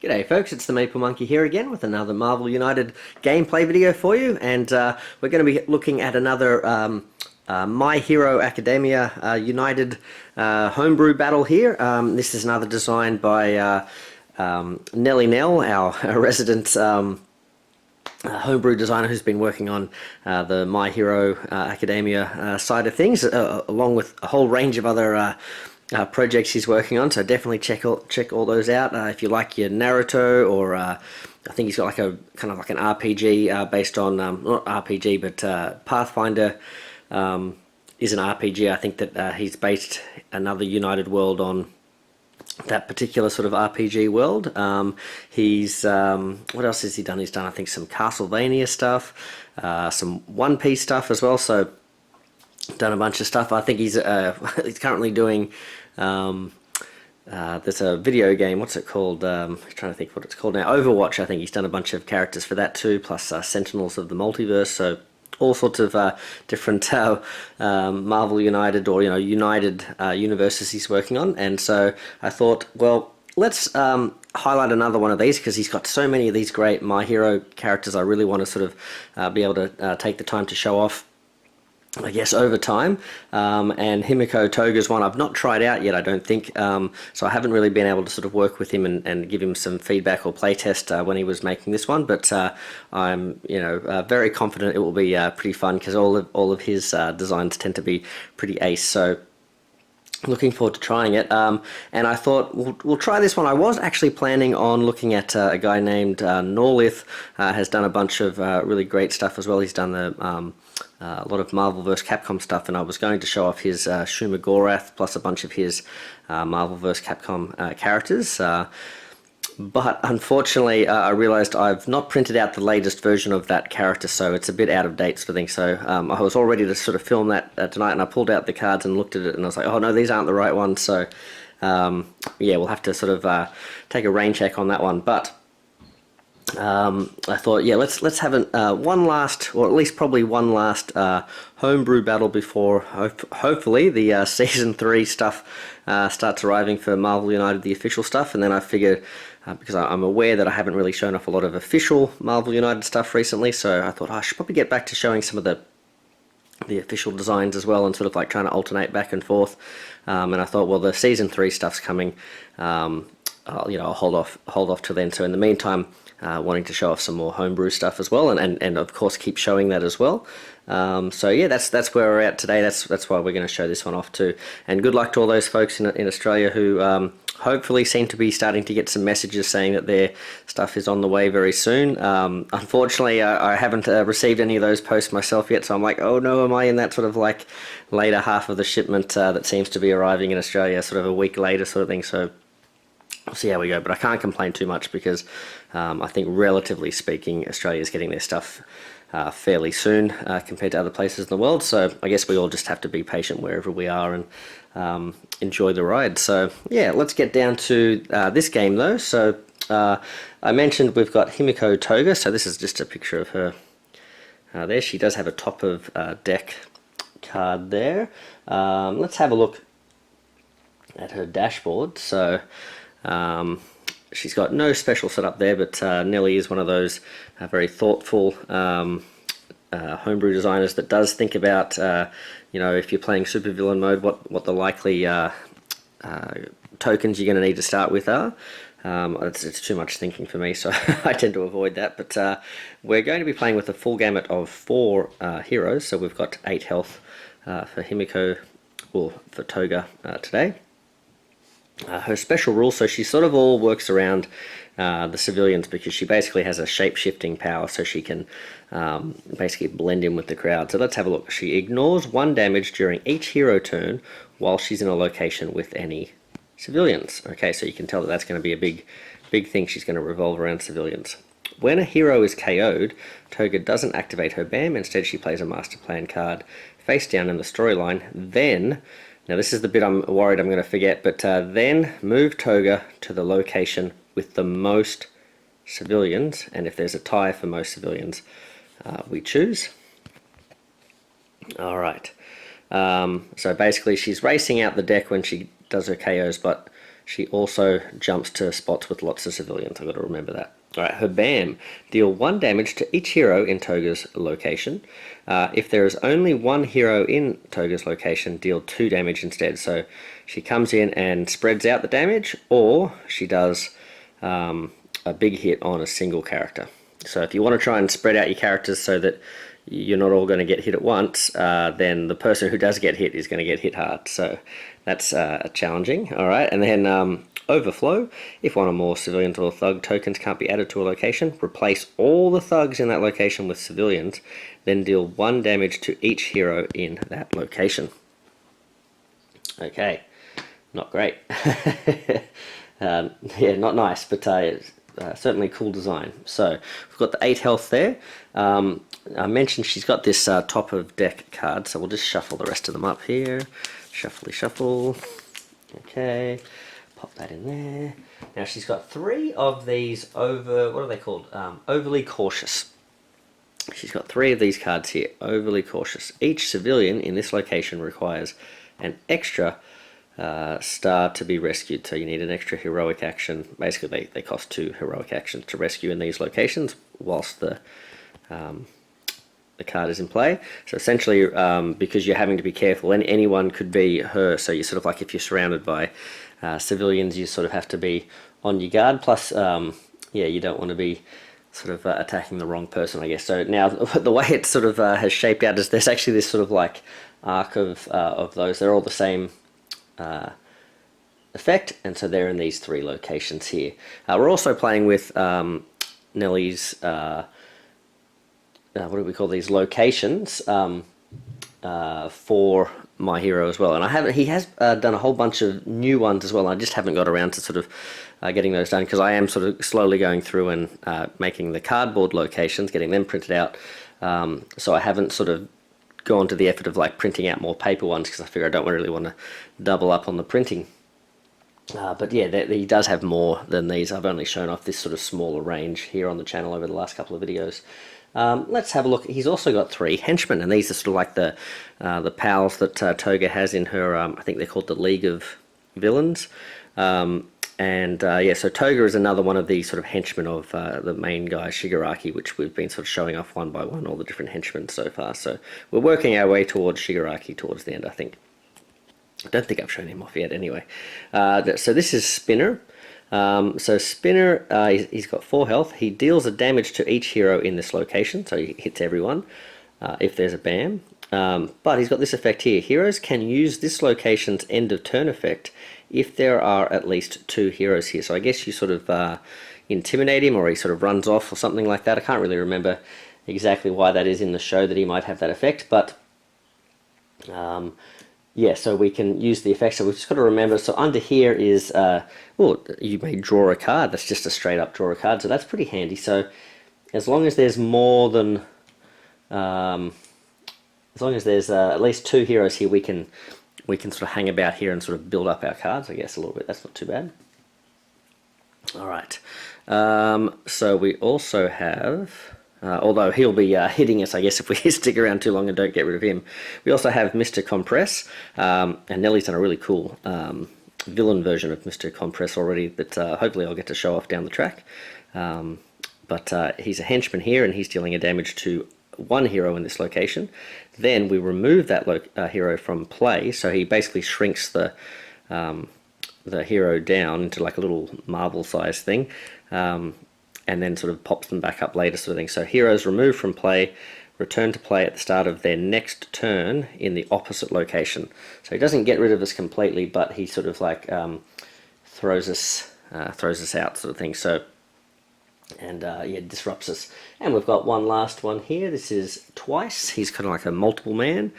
G'day folks, it's the Maple Monkey here again with another Marvel United gameplay video for you, and we're going to be looking at another My Hero Academia United homebrew battle here. This is another design by xnellynelx, our resident homebrew designer who's been working on the My Hero Academia side of things, along with a whole range of other projects he's working on, so definitely check all those out if you like your Naruto, or I think he's got like a kind of like an RPG based on not RPG but Pathfinder is an RPG. I think that he's based another United world on that particular sort of RPG world. He's what else has he done? He's done I think some Castlevania stuff, some One Piece stuff as well, so done a bunch of stuff. I think he's he's currently doing there's a video game, what's it called, I'm trying to think what it's called now, Overwatch. I think he's done a bunch of characters for that too, plus Sentinels of the Multiverse, so all sorts of different Marvel United, or United universes he's working on. And so I thought, well, let's highlight another one of these, because he's got so many of these great My Hero characters. I really want to sort of be able to take the time to show off, I guess, over time. And Himiko Toga's one I've not tried out yet, I don't think, so I haven't really been able to sort of work with him and give him some feedback or playtest when he was making this one, but I'm very confident it will be pretty fun, because all of his designs tend to be pretty ace, so looking forward to trying it. And I thought we'll try this one. I was actually planning on looking at a guy named Norlith, has done a bunch of really great stuff as well. He's done a lot of Marvel vs. Capcom stuff, and I was going to show off his Shuma Gorath plus a bunch of his Marvel vs. Capcom characters. But unfortunately, I realized I've not printed out the latest version of that character, so it's a bit out of date sort of thing. So I was all ready to sort of film that tonight, and I pulled out the cards and looked at it, and I was like, oh no, these aren't the right ones. So yeah, we'll have to sort of take a rain check on that one. But I thought, yeah, let's have one last, or at least probably one last homebrew battle before hopefully the season 3 stuff starts arriving for Marvel United, the official stuff. And then I figured, because I'm aware that I haven't really shown off a lot of official Marvel United stuff recently, so I thought I should probably get back to showing some of the official designs as well, and sort of like trying to alternate back and forth. And I thought, well, the season 3 stuff's coming, I'll hold off till then. So in the meantime, wanting to show off some more homebrew stuff as well, and of course keep showing that as well. So yeah, that's where we're at today. That's why we're going to show this one off too. And good luck to all those folks in Australia who hopefully seem to be starting to get some messages saying that their stuff is on the way very soon. Unfortunately, I haven't received any of those posts myself yet, so I'm like, oh no, am I in that sort of like later half of the shipment that seems to be arriving in Australia, sort of a week later sort of thing. So we'll see how we go, but I can't complain too much, because I think relatively speaking, Australia is getting their stuff fairly soon compared to other places in the world. So I guess we all just have to be patient wherever we are and enjoy the ride. So yeah, let's get down to this game though. So I mentioned we've got Himiko Toga, so this is just a picture of her there. She does have a top of deck card there. Let's have a look at her dashboard. So she's got no special setup there, but Nelly is one of those very thoughtful homebrew designers that does think about, if you're playing supervillain mode, what the likely tokens you're going to need to start with are. It's too much thinking for me, so I tend to avoid that. But we're going to be playing with a full gamut of 4 heroes, so we've got 8 health for Himiko, or for Toga today. Her special rule, so she sort of all works around the civilians, because she basically has a shape-shifting power, so she can basically blend in with the crowd. So let's have a look. She ignores 1 damage during each hero turn while she's in a location with any civilians. Okay, so you can tell that that's going to be a big thing. She's going to revolve around civilians. When a hero is KO'd, Toga doesn't activate her BAM. Instead, she plays a Master Plan card face down in the storyline. Then, now this is the bit I'm worried I'm going to forget, but then move Toga to the location with the most civilians, and if there's a tie for most civilians, we choose. Alright, so basically she's racing out the deck when she does her KOs, but she also jumps to spots with lots of civilians. I've got to remember that. Alright, her BAM. Deal 1 damage to each hero in Toga's location. If there is only one hero in Toga's location, deal 2 damage instead. So she comes in and spreads out the damage, or she does a big hit on a single character. So if you want to try and spread out your characters so that you're not all going to get hit at once, then the person who does get hit is going to get hit hard. So that's challenging. Alright, and then Overflow. If one or more civilians or thug tokens can't be added to a location, replace all the thugs in that location with civilians, then deal 1 damage to each hero in that location. Okay, not great. Yeah, not nice, but certainly cool design. So we've got the 8 health there. I mentioned she's got this top of deck card, so we'll just shuffle the rest of them up here. Shuffly shuffle. Okay, pop that in there. Now she's got 3 of these what are they called? Overly cautious. She's got 3 of these cards here, overly cautious. Each civilian in this location requires an extra star to be rescued, so you need an extra heroic action. Basically they cost 2 heroic actions to rescue in these locations whilst the card is in play. So essentially, because you're having to be careful, and anyone could be her, so you're sort of like, if you're surrounded by civilians, you sort of have to be on your guard. Plus, yeah, you don't want to be sort of attacking the wrong person, I guess. So now the way it sort of has shaped out is there's actually this sort of like arc of those. They're all the same effect, and so they're in these 3 locations here. We're also playing with Nellie's what do we call these locations for my hero as well, and he has done a whole bunch of new ones as well. I just haven't got around to sort of getting those done, because I am sort of slowly going through and making the cardboard locations, getting them printed out. So I haven't sort of gone to the effort of like printing out more paper ones, because I figure I don't really want to double up on the printing. But yeah, he does have more than these. I've only shown off this sort of smaller range here on the channel over the last couple of videos. Let's have a look. He's also got 3 henchmen, and these are sort of like the pals that Toga has in her, I think they're called the League of Villains. Yeah, so Toga is another one of these sort of henchmen of the main guy, Shigaraki, which we've been sort of showing off one by one, all the different henchmen so far. So we're working our way towards Shigaraki towards the end, I think. I don't think I've shown him off yet anyway. So this is Spinner. So Spinner, he's got 4 health. He deals a damage to each hero in this location, so he hits everyone if there's a BAM. But he's got this effect here. Heroes can use this location's end of turn effect if there are at least 2 heroes here. So I guess you sort of intimidate him, or he sort of runs off or something like that. I can't really remember exactly why that is in the show that he might have that effect, but yeah, so we can use the effect. So we've just got to remember, so under here is, well, you may draw a card. That's just a straight up draw a card, so that's pretty handy. So as long as there's more than, as long as there's at least 2 heroes here, we can sort of hang about here and sort of build up our cards, I guess, a little bit. That's not too bad. Alright, so we also have... although he'll be hitting us, I guess, if we stick around too long and don't get rid of him. We also have Mr. Compress, and Nellie's done a really cool villain version of Mr. Compress already that hopefully I'll get to show off down the track. But he's a henchman here, and he's dealing a damage to 1 hero in this location. Then we remove that hero from play, so he basically shrinks the hero down into like a little marble-sized thing. And then sort of pops them back up later, sort of thing. So heroes removed from play return to play at the start of their next turn in the opposite location. So he doesn't get rid of us completely, but he sort of like throws us out, sort of thing. So, and yeah, disrupts us. And we've got one last one here. This is Twice. He's kind of like a multiple man.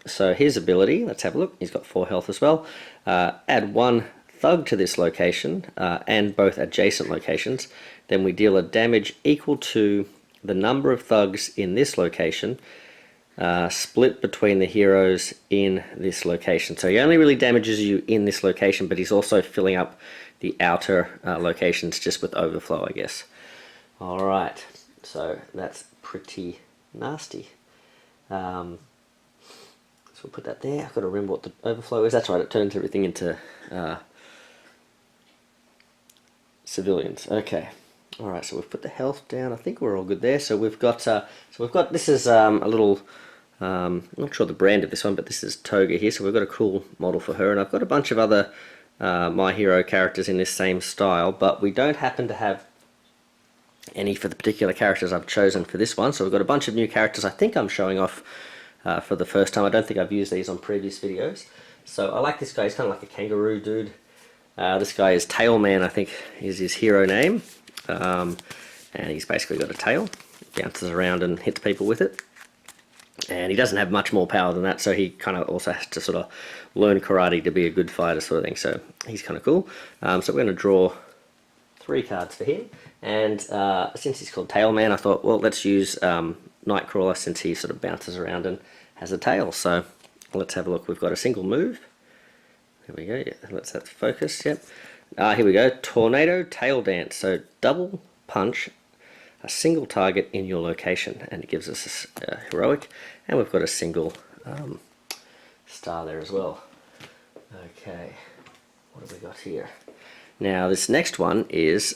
So his ability, let's have a look. He's got 4 health as well. Add 1 thug to this location and both adjacent locations, then we deal a damage equal to the number of thugs in this location split between the heroes in this location. So he only really damages you in this location, but he's also filling up the outer locations just with overflow, I guess. Alright, so that's pretty nasty. So we'll put that there. I've got to remember what the overflow is. That's right, it turns everything into civilians. Okay. All right. So we've put the health down. I think we're all good there. So we've got. This is a little. I'm not sure the brand of this one, but this is Toga here. So we've got a cool model for her, and I've got a bunch of other My Hero characters in this same style, but we don't happen to have any for the particular characters I've chosen for this one. So we've got a bunch of new characters I think I'm showing off for the first time. I don't think I've used these on previous videos. So I like this guy. He's kind of like a kangaroo dude. This guy is Tailman, I think is his hero name. And he's basically got a tail. Bounces around and hits people with it. And he doesn't have much more power than that, so he kind of also has to sort of learn karate to be a good fighter sort of thing. So he's kind of cool. So we're going to draw 3 cards for him. And since he's called Tailman, I thought, well, let's use Nightcrawler since he sort of bounces around and has a tail. So let's have a look. We've got a single move. There we go. Yeah, let's have focus. Yep. Here we go. Tornado Tail Dance. So double punch a single target in your location, and it gives us a heroic, and we've got a single star there as well. Okay, what have we got here? Now this next one is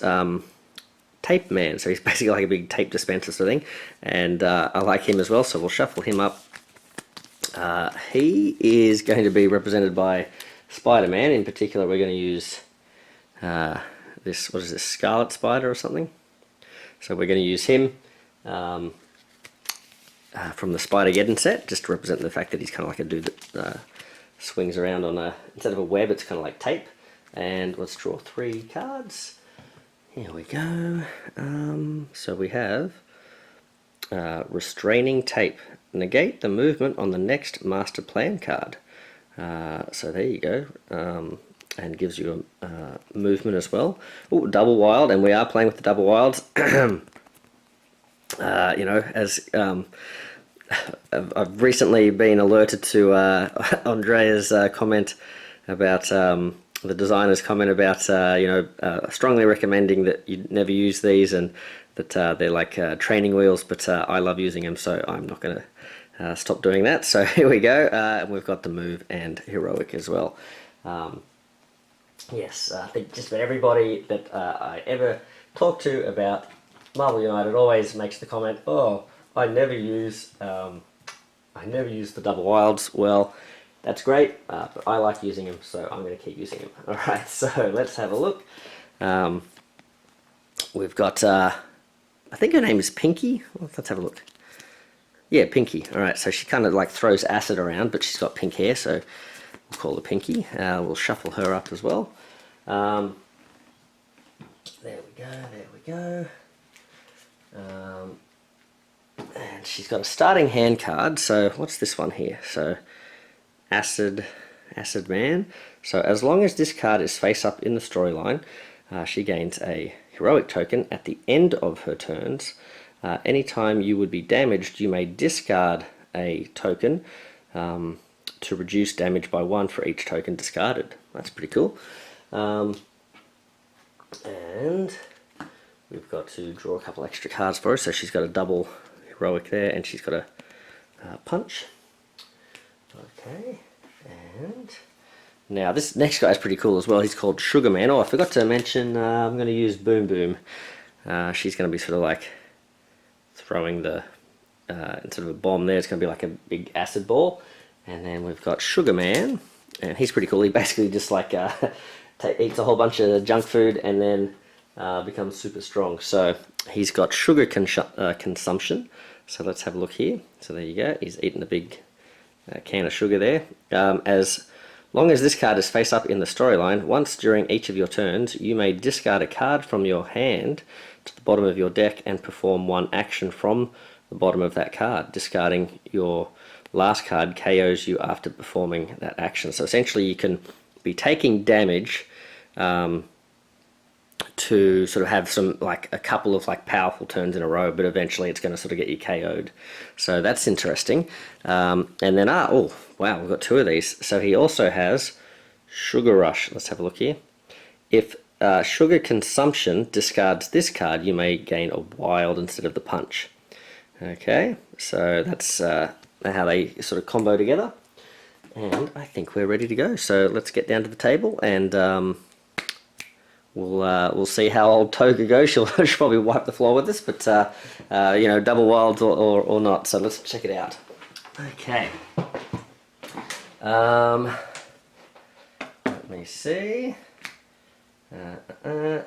Tape Man, so he's basically like a big tape dispenser sort of thing, and I like him as well, so we'll shuffle him up. He is going to be represented by Spider-Man. In particular, we're going to use this, what is this, Scarlet Spider or something? So we're going to use him from the Spider-Geddon set, just to represent the fact that he's kind of like a dude that swings around on a, instead of a web, it's kind of like tape. And let's draw 3 cards. Here we go. So we have Restraining Tape. Negate the movement on the next Master Plan card. So there you go. And gives you a movement as well. Ooh, double wild, and we are playing with the double wilds. You know, as I've recently been alerted to Andrea's comment about the designer's comment about you know, strongly recommending that you never use these, and that they're like training wheels, but I love using them, so I'm not going to stop doing that. So here we go, and we've got the move and heroic as well. Yes, I think just about everybody that I ever talk to about Marvel United always makes the comment, "Oh, I never use the double wilds." Well, that's great, but I like using them, so I'm going to keep using them. All right, so let's have a look. We've got, I think her name is Pinky. Let's have a look. Yeah, Pinky. All right, so she kind of like throws acid around, but she's got pink hair, so we'll call her Pinky. We'll shuffle her up as well. There we go, there we go. And she's got a starting hand card, so what's this one here? So, Acid Man. So as long as this card is face up in the storyline, she gains a heroic token at the end of her turns. Anytime you would be damaged, you may discard a token to reduce damage by 1 for each token discarded. That's pretty cool. And we've got to draw a couple extra cards for her. So she's got a double heroic there, and she's got a punch. Okay, and now this next guy is pretty cool as well. He's called Sugar Man. Oh, I forgot to mention, I'm going to use Boom Boom. She's going to be sort of like throwing the, instead of a bomb there, it's going to be like a big acid ball. And then we've got Sugar Man, and he's pretty cool. He basically just like eats a whole bunch of junk food and then becomes super strong. So he's got sugar consumption. So let's have a look here. So there you go. He's eating a big can of sugar there. As long as this card is face up in the storyline, once during each of your turns, you may discard a card from your hand to the bottom of your deck and perform 1 action from the bottom of that card. Discarding your last card KOs you after performing that action. So essentially you can be taking damage to sort of have some, like a couple of like powerful turns in a row, but eventually it's going to sort of get you KO'd. So that's interesting. And then, oh wow, we've got 2 of these. So he also has Sugar Rush. Let's have a look here. If sugar consumption discards this card, you may gain a wild instead of the punch. Okay, so that's how they sort of combo together, and I think we're ready to go. So let's get down to the table and we'll see how old Toga goes. She'll probably wipe the floor with this, but you know, double wilds or not. So let's check it out. Okay. Let me see.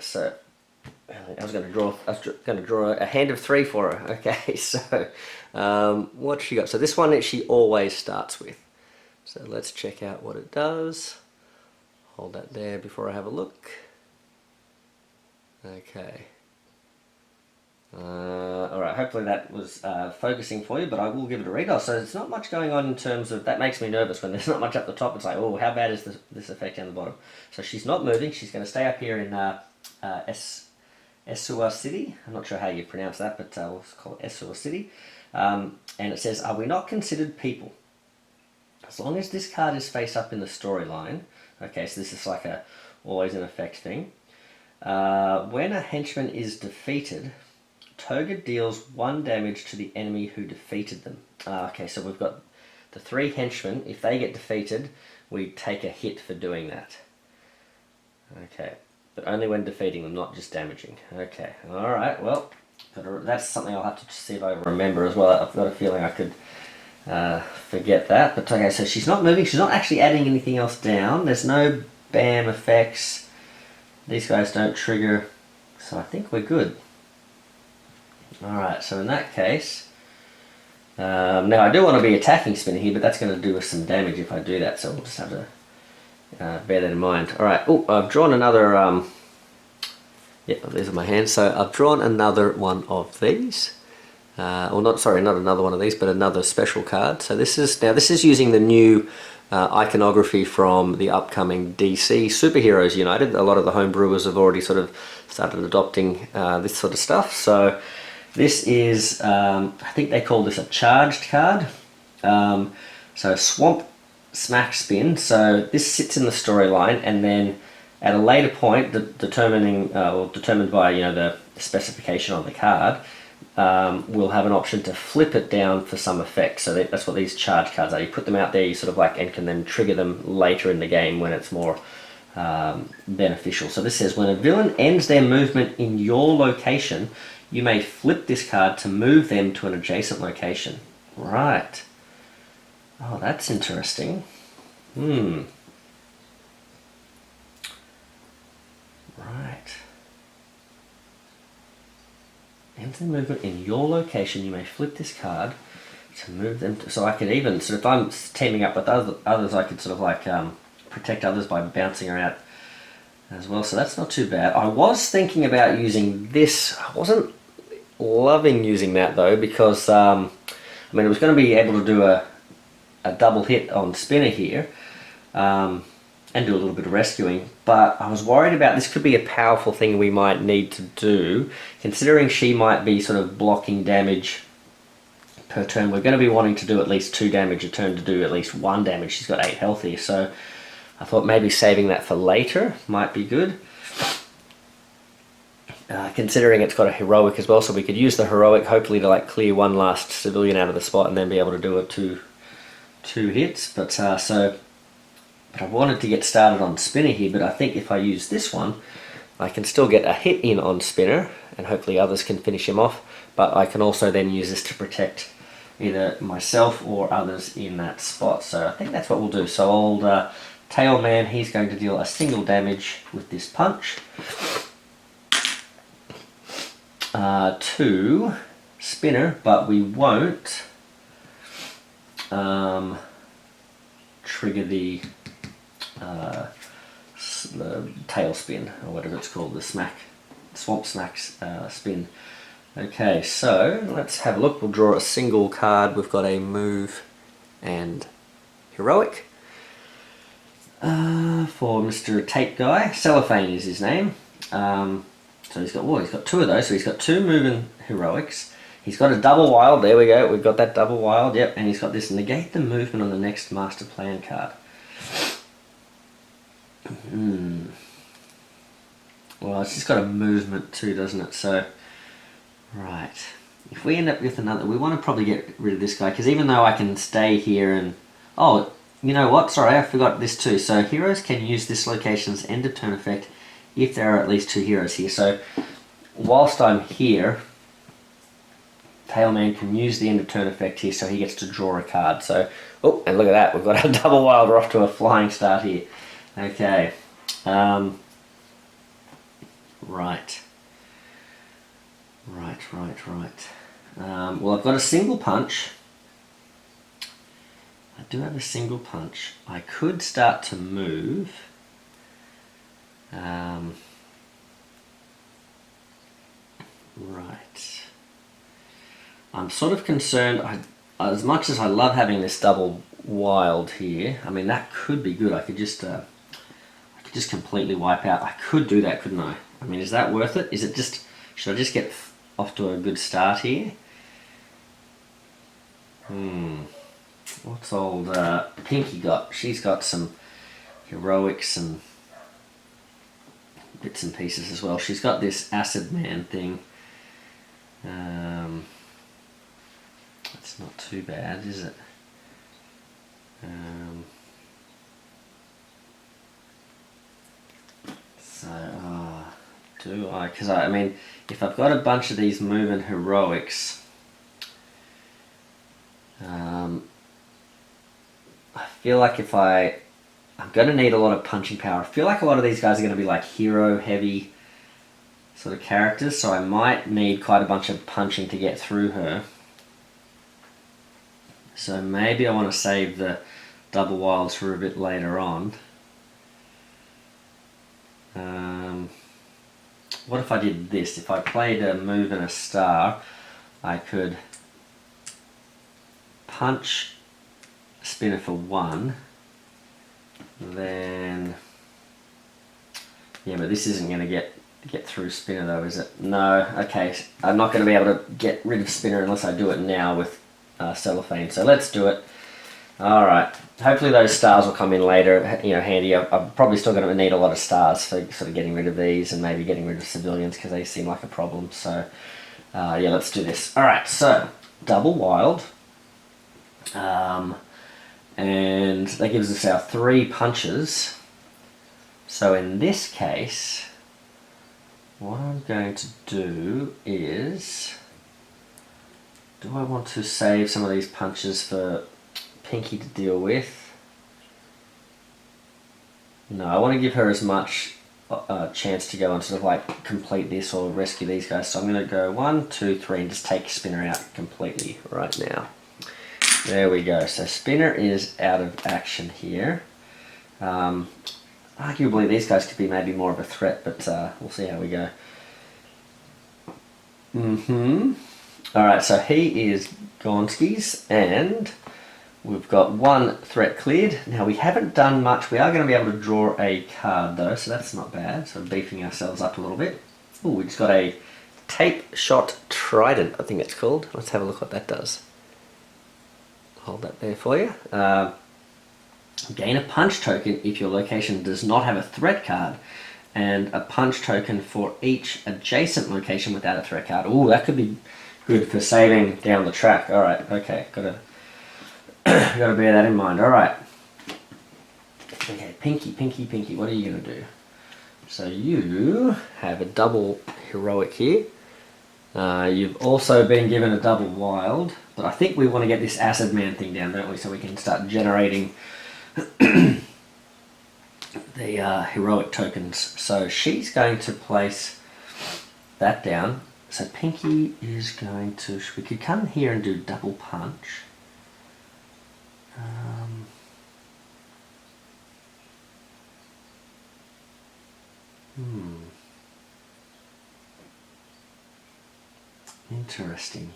So I was going to draw a hand of 3 for her. Okay, so what she got? So this one she always starts with. So let's check out what it does. Hold that there before I have a look. Okay. Alright, hopefully that was focusing for you, but I will give it a read. Oh, so there's not much going on in terms of, that makes me nervous when there's not much up the top. It's like, oh, how bad is this effect down the bottom? So she's not moving. She's going to stay up here in Esua City. I'm not sure how you pronounce that, but we'll call it Esua City. And it says, are we not considered people? As long as this card is face up in the storyline. Okay, so this is like a always an effect thing. When a henchman is defeated, Toga deals 1 damage to the enemy who defeated them. Okay, so we've got the 3 henchmen. If they get defeated, we take a hit for doing that. Okay, but only when defeating them, not just damaging. Okay, alright, well, that's something I'll have to see if I remember as well. I've got a feeling I could forget that. But okay, so she's not moving. She's not actually adding anything else down. There's no BAM effects. These guys don't trigger. So I think we're good. Alright, so in that case, now I do want to be attacking Spinner here, but that's going to do us some damage if I do that, so we'll just have to bear that in mind. Alright, oh, I've drawn another, yeah, these are my hands, so I've drawn another one of these. Well, not another one of these, but another special card. So this is using the new iconography from the upcoming DC Superheroes United. A lot of the homebrewers have already sort of started adopting this sort of stuff. So this is, I think they call this a charged card. So Swamp Smack Spin. So this sits in the storyline, and then at a later point, determined by, you know, the specification on the card, we'll have an option to flip it down for some effect. So that's what these charge cards are. You put them out there, you sort of like, and can then trigger them later in the game when it's more beneficial. So this says, when a villain ends their movement in your location, you may flip this card to move them to an adjacent location. Right. Oh, that's interesting. Right. Ends their movement in your location, you may flip this card to move them to, so I could even, so if I'm teaming up with others, I could sort of like protect others by bouncing around as well, so that's not too bad. I was thinking about using this. I wasn't loving using that though, because I mean, it was going to be able to do a double hit on Spinner here, and do a little bit of rescuing, but I was worried about this could be a powerful thing we might need to do, considering she might be sort of blocking damage per turn. We're going to be wanting to do at least 2 damage a turn to do at least 1 damage. She's got 8 health here, so I thought maybe saving that for later might be good. Considering it's got a heroic as well, so we could use the heroic hopefully to like clear 1 last civilian out of the spot and then be able to do it two hits. But but I wanted to get started on Spinner here, but I think if I use this one, I can still get a hit in on Spinner, and hopefully others can finish him off, but I can also then use this to protect either myself or others in that spot. So I think that's what we'll do. So old Tailman, he's going to deal a single damage with this punch to Spinner, but we won't trigger the tail spin, or whatever it's called, the swamp smack spin. Okay, so let's have a look. We'll draw a single card. We've got a move and heroic for Mr. Tape Guy. Cellophane is his name. So he's got 2 of those. So he's got 2 move and heroics. He's got a double wild. There we go. We've got that double wild. Yep. And he's got this negate the movement on the next master plan card. Well, it's just got a movement too, doesn't it? So, right. If we end up with another, we want to probably get rid of this guy, because even though I can stay here and... Oh, you know what? Sorry, I forgot this too. So heroes can use this location's end of turn effect if there are at least 2 heroes here. So whilst I'm here, Tailman can use the end of turn effect here, so he gets to draw a card. So, oh, and look at that, we've got a double wild. We're off to a flying start here. Okay. Right. Well, I've got a single punch. I do have a single punch. I could start to move. Right. I'm sort of concerned, as much as I love having this double wild here, I mean, that could be good. I could just completely wipe out. I could do that, couldn't I? I mean, is that worth it? Is it just, should I just get off to a good start here? What's old Pinky got? She's got some heroics and bits and pieces as well. She's got this Acid Man thing. It's not too bad, is it? Do I? Because I mean, if I've got a bunch of these moving heroics, I feel like if I'm going to need a lot of punching power. I feel like a lot of these guys are going to be like hero heavy sort of characters, so I might need quite a bunch of punching to get through her. So maybe I want to save the double wilds for a bit later on. What if I did this? If I played a move and a star, I could punch Spinner for 1, then, yeah, but this isn't going to get through Spinner though, is it? No, okay, I'm not going to be able to get rid of Spinner unless I do it now with Cellophane, so let's do it. Alright, hopefully those stars will come in later, you know, handy. I'm probably still going to need a lot of stars for sort of getting rid of these and maybe getting rid of civilians because they seem like a problem, so yeah, let's do this. Alright, so, double wild. And that gives us our 3 punches. So in this case, what I'm going to do is, do I want to save some of these punches for Pinky to deal with? No, I want to give her as much chance to go and sort of like complete this or rescue these guys. So I'm going to go 1, 2, 3 and just take Spinner out completely right now. There we go. So Spinner is out of action here. Arguably these guys could be maybe more of a threat, but we'll see how we go. Alright, so he is Gonskis, and we've got 1 threat cleared. Now we haven't done much. We are going to be able to draw a card though, so that's not bad. So beefing ourselves up a little bit. Oh, we just got a Tape Shot Trident, I think it's called. Let's have a look what that does. Hold that there for you. Gain a punch token if your location does not have a threat card, and a punch token for each adjacent location without a threat card. Ooh, that could be good for saving down the track. Alright, okay, gotta bear that in mind. Alright. Okay, Pinky, what are you gonna do? So you have a double heroic here. You've also been given a double wild, but I think we want to get this Acid Man thing down, don't we? So we can start generating the heroic tokens. So she's going to place that down. So Pinky is going to, we could come here and do double punch. Interesting.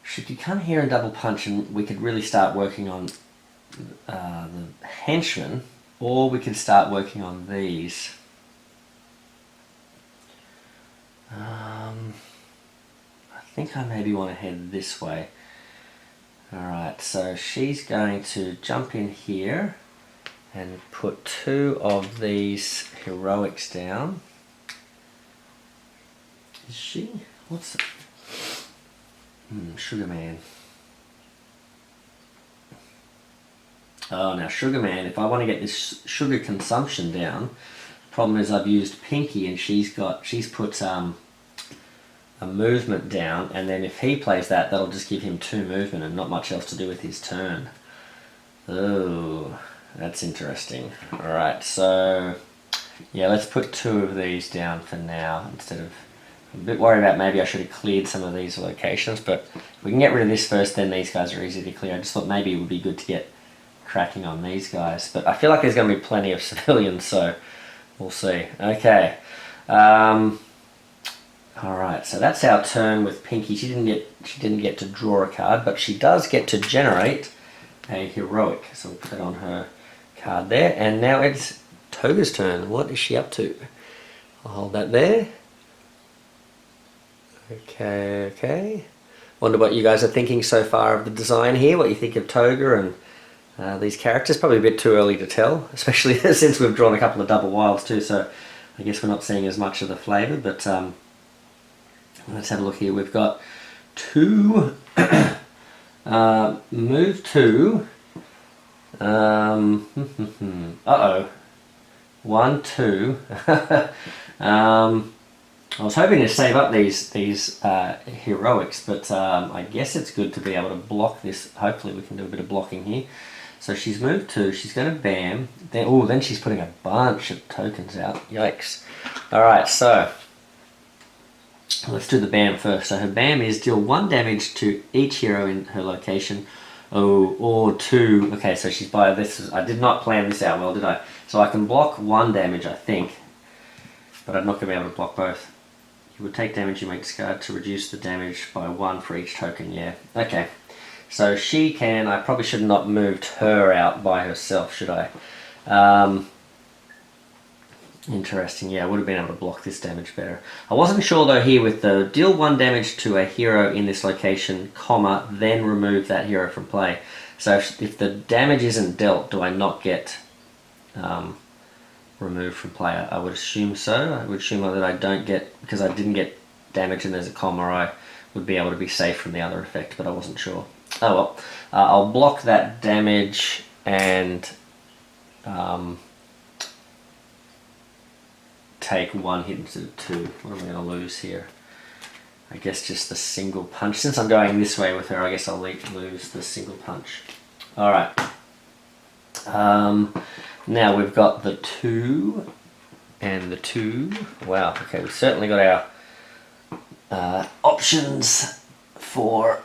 She could come here and double punch and we could really start working on the henchmen, or we could start working on these. I think I maybe want to head this way. Alright, so she's going to jump in here and put 2 of these heroics down. Is she? What's it? Sugar Man. Oh, now Sugar Man, if I want to get this sugar consumption down, the problem is I've used Pinky and she's put a movement down, and then if he plays that, that'll just give him 2 movement and not much else to do with his turn. Oh, that's interesting. Alright, so yeah, let's put 2 of these down for now instead of... I'm a bit worried about maybe I should have cleared some of these locations, but if we can get rid of this first, then these guys are easy to clear. I just thought maybe it would be good to get cracking on these guys, but I feel like there's going to be plenty of civilians, so we'll see. Okay. Alright, so that's our turn with Pinky. She didn't get to draw a card, but she does get to generate a heroic. So we'll put that on her card there. And now it's Toga's turn. What is she up to? I'll hold that there. Okay. Wonder what you guys are thinking so far of the design here, what you think of Toga and these characters. Probably a bit too early to tell, especially since we've drawn a couple of double wilds too, so I guess we're not seeing as much of the flavour, but let's have a look here. We've got 2, move 2, uh-oh, 1, 2, I was hoping to save up these heroics, but I guess it's good to be able to block this. Hopefully we can do a bit of blocking here. So she's moved 2, she's going to bam, then she's putting a bunch of tokens out, yikes. Alright, so let's do the bam first. So her bam is deal 1 damage to each hero in her location, or 2, okay, so she's by this, I did not plan this out well, did I? So I can block 1 damage, I think, but I'm not going to be able to block both. You would take damage you may discard to reduce the damage by 1 for each token, yeah. Okay. So she can... I probably should not have moved her out by herself, should I? Interesting, yeah, I would have been able to block this damage better. I wasn't sure though here with the deal 1 damage to a hero in this location, comma, then remove that hero from play. So if the damage isn't dealt, do I not get... removed from play? I would assume so. I would assume that I don't get, because I didn't get damage and there's a comma, I would be able to be safe from the other effect, but I wasn't sure. Oh well. I'll block that damage and take 1 hit instead of 2. What am I going to lose here? I guess just the single punch. Since I'm going this way with her, I guess I'll lose the single punch. Alright. Now we've got the 2 and the 2. Wow, okay, we've certainly got our options for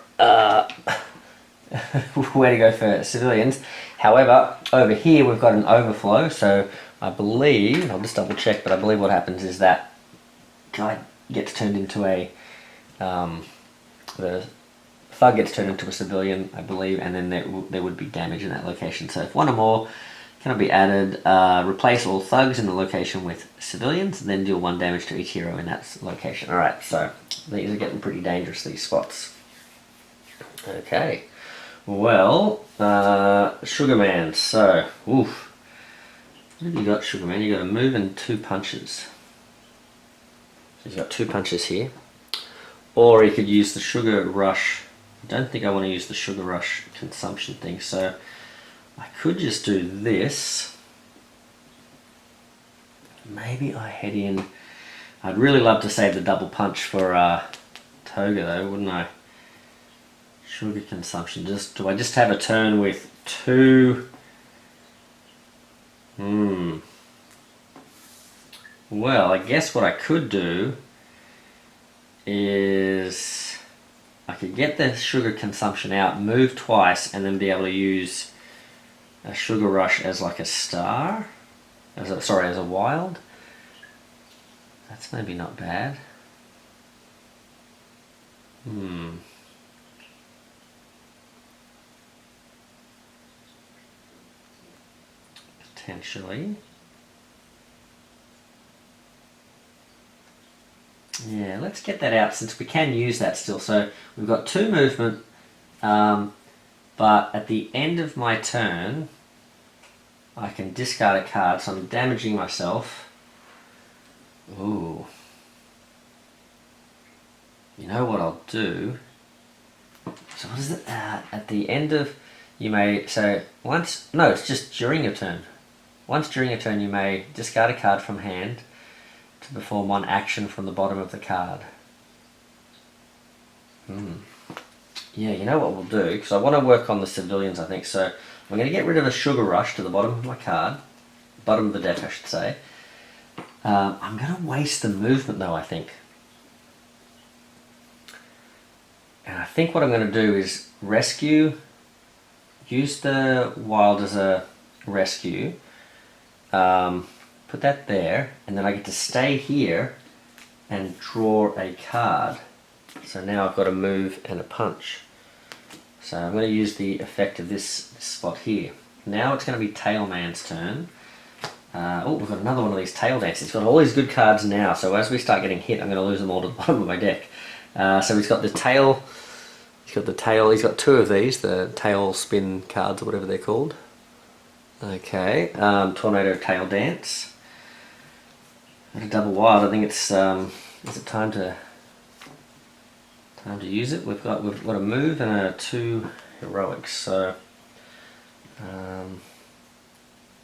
where to go for civilians. However, over here we've got an overflow, so I believe, I'll just double check, but I believe what happens is that guy gets turned into a, the thug gets turned into a civilian, I believe, and then there would be damage in that location. So if 1 or more cannot be added, replace all thugs in the location with civilians, then deal 1 damage to each hero in that location. Alright, so these are getting pretty dangerous, these spots. Okay, well, Sugar Man, so, oof. What have you got, Sugar Man? You got a move and 2 punches. So he's got 2 punches here. Or he could use the Sugar Rush. I don't think I want to use the Sugar Rush consumption thing, so I could just do this. Maybe I head in. I'd really love to save the double punch for Toga though, wouldn't I? Sugar consumption. Do I just have a turn with 2? Well, I guess what I could do is I could get the sugar consumption out, move twice, and then be able to use a Sugar Rush as like a star, as a wild. That's maybe not bad. Potentially. Yeah, let's get that out since we can use that still. So we've got 2 movement, but at the end of my turn I can discard a card, so I'm damaging myself. Ooh. You know what I'll do? So what is it? At the end of you may, so once, no, it's just during your turn. Once during your turn you may discard a card from hand to perform one action from the bottom of the card. Yeah, you know what we'll do, because I want to work on the civilians, I think, so I'm going to get rid of a Sugar Rush to the bottom of my card, bottom of the deck I should say. I'm going to waste the movement though, I think. And I think what I'm going to do is rescue, use the wild as a rescue, put that there, and then I get to stay here and draw a card. So now I've got a move and a punch. So I'm going to use the effect of this spot here. Now it's going to be Tailman's turn. Oh, we've got another one of these tail dances. He's got all these good cards now, so as we start getting hit, I'm going to lose them all to the bottom of my deck. So he's got the tail. He's got the tail. He's got two of these, the tail spin cards or whatever they're called. Okay, Tornado Tail Dance. And a double wild. I think it's is it time to use it? We've got a move and a 2 heroics. So well,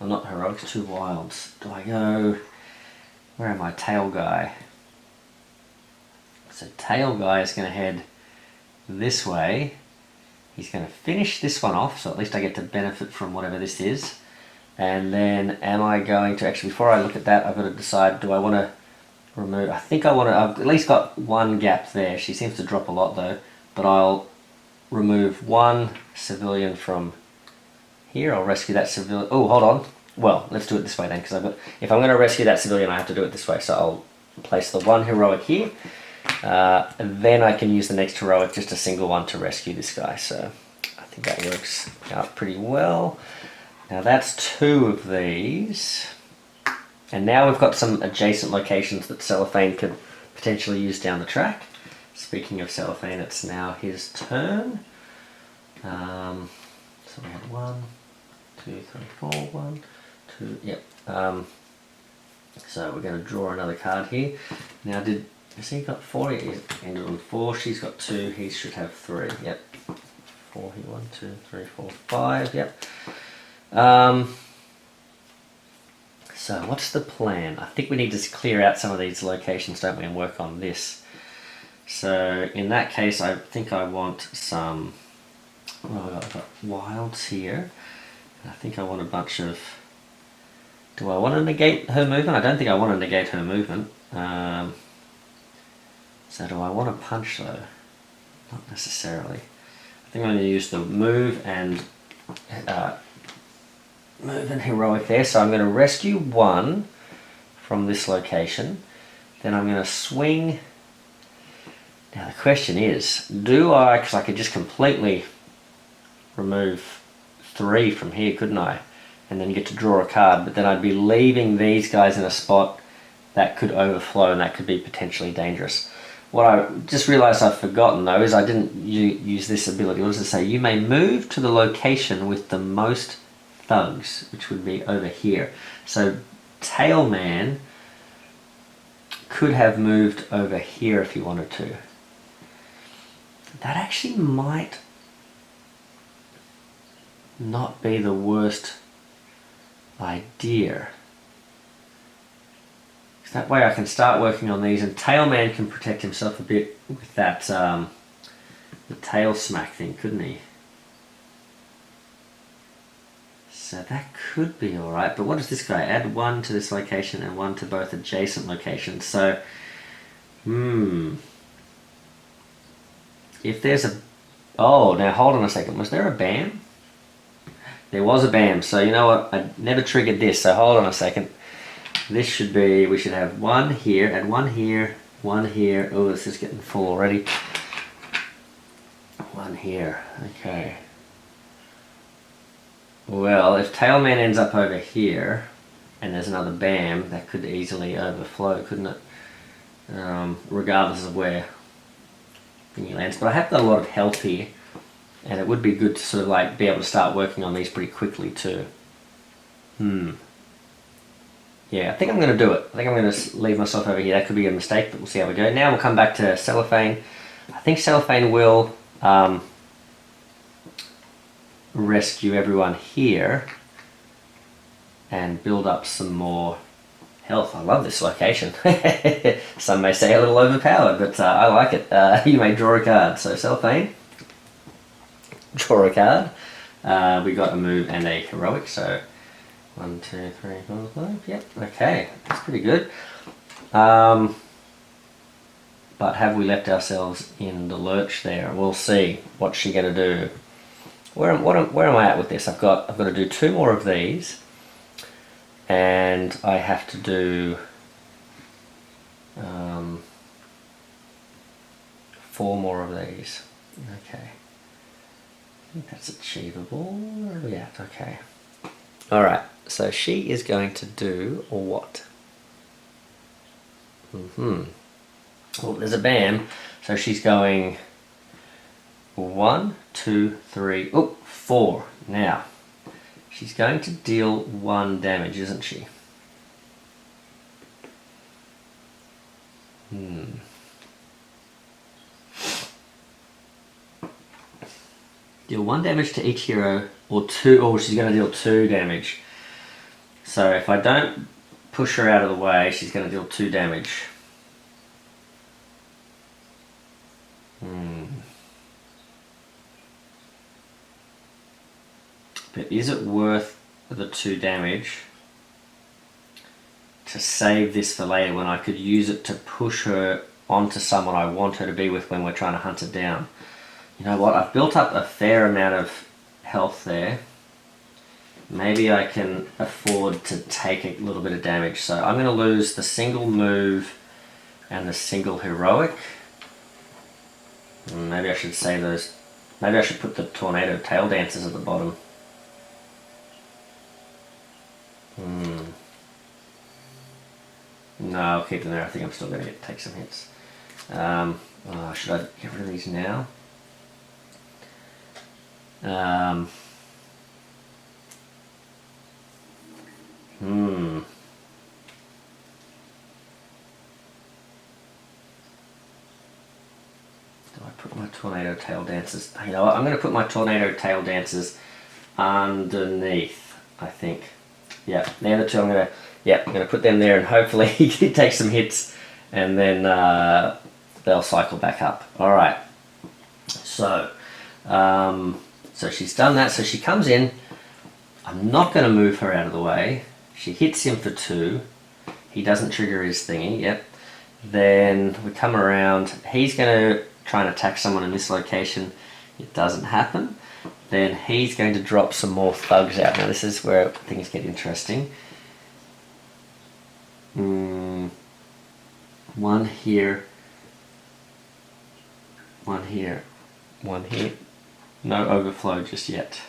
not heroics, 2 wilds. Do I go? Where am I? Tail guy. So tail guy is going to head this way. He's going to finish this one off, so at least I get to benefit from whatever this is. And then am I going to, actually before I look at that, I've got to decide, do I want to remove, I think I want to, I've at least got one gap there. She seems to drop a lot though, but I'll remove one civilian from here. I'll rescue that civilian. Oh, hold on. Well, let's do it this way then, because if I'm going to rescue that civilian, I have to do it this way. So I'll place the 1 heroic here. And then I can use the next heroic, just a single one, to rescue this guy. So I think that works out pretty well. Now that's 2 of these. And now we've got some adjacent locations that Cellophane could potentially use down the track. Speaking of Cellophane, it's now his turn. So we had 1, 2, 3, 4, 1, 2, yep. So we're going to draw another card here. Now has he got 4? He's ended on 4. She's got 2. He should have 3. Yep. 4 here. 1, 2, 3, 4, 5. Yep. So what's the plan? I think we need to clear out some of these locations, don't we, and work on this. So in that case, I think I want some. Well, I've got wilds here. I think I want a bunch of. Do I want to negate her movement? I don't think I want to negate her movement. So do I want to punch though? Not necessarily. I think I'm going to use the move and heroic there. So I'm going to rescue 1 from this location. Then I'm going to swing. Now the question is, do I, because I could just completely remove 3 from here, couldn't I? And then get to draw a card, but then I'd be leaving these guys in a spot that could overflow and that could be potentially dangerous. What I just realized I've forgotten though is I didn't use this ability. What does it say? You may move to the location with the most thugs, which would be over here. So Tailman could have moved over here if he wanted to. That actually might not be the worst idea. That way I can start working on these, and Tailman can protect himself a bit with that the tail smack thing, couldn't he? So that could be alright, but what does this guy? Add 1 to this location and 1 to both adjacent locations. So, if there's a... Oh, now hold on a second. Was there a BAM? There was a BAM, so you know what? I never triggered this, so hold on a second. This should be, we should have 1 here, and 1 here, 1 here. Oh, this is getting full already. 1 here, okay. Well, if Tailman ends up over here, and there's another BAM, that could easily overflow, couldn't it? Regardless of where he lands. But I have got a lot of health here, and it would be good to sort of like be able to start working on these pretty quickly too. Yeah, I think I'm going to do it. I think I'm going to leave myself over here. That could be a mistake, but we'll see how we go. Now we'll come back to Cellophane. I think Cellophane will rescue everyone here and build up some more health. I love this location. Some may say a little overpowered, but I like it. You may draw a card. So Cellophane, draw a card. We got a move and a heroic, so 1, 2, 3, 4, 5. Yep, okay, that's pretty good. But have we left ourselves in the lurch there? We'll see. What's she going to do? Where am I at with this? I've got to do 2 more of these, and I have to do 4 more of these. Okay, I think that's achievable. Where are we at? Okay. All right. So she is going to do what? Well, there's a bam. So she's going 1, 2, 3, 4. Now, she's going to deal 1 damage, isn't she? Deal 1 damage to each hero, or 2, or she's going to deal 2 damage. So if I don't push her out of the way, she's going to deal 2 damage. But is it worth the 2 damage to save this for later when I could use it to push her onto someone I want her to be with when we're trying to hunt her down? You know what, I've built up a fair amount of health there. Maybe I can afford to take a little bit of damage. So I'm going to lose the single move and the single heroic. Maybe I should save those. Maybe I should put the tornado tail dancers at the bottom. No, I'll keep them there. I think I'm still going to take some hits. Should I get rid of these now? Do I put my tornado tail dancers? You know what? I'm going to put my tornado tail dancers underneath, I think. Yeah, they're the 2 I'm going to put them there, and hopefully he takes some hits, and then they'll cycle back up. Alright, so she's done that, so she comes in. I'm not going to move her out of the way. She hits him for 2. He doesn't trigger his thingy, yep. Then we come around, he's going to try and attack someone in this location. It doesn't happen. Then he's going to drop some more thugs out. Now this is where things get interesting. 1 here, 1 here, 1 here. No overflow just yet.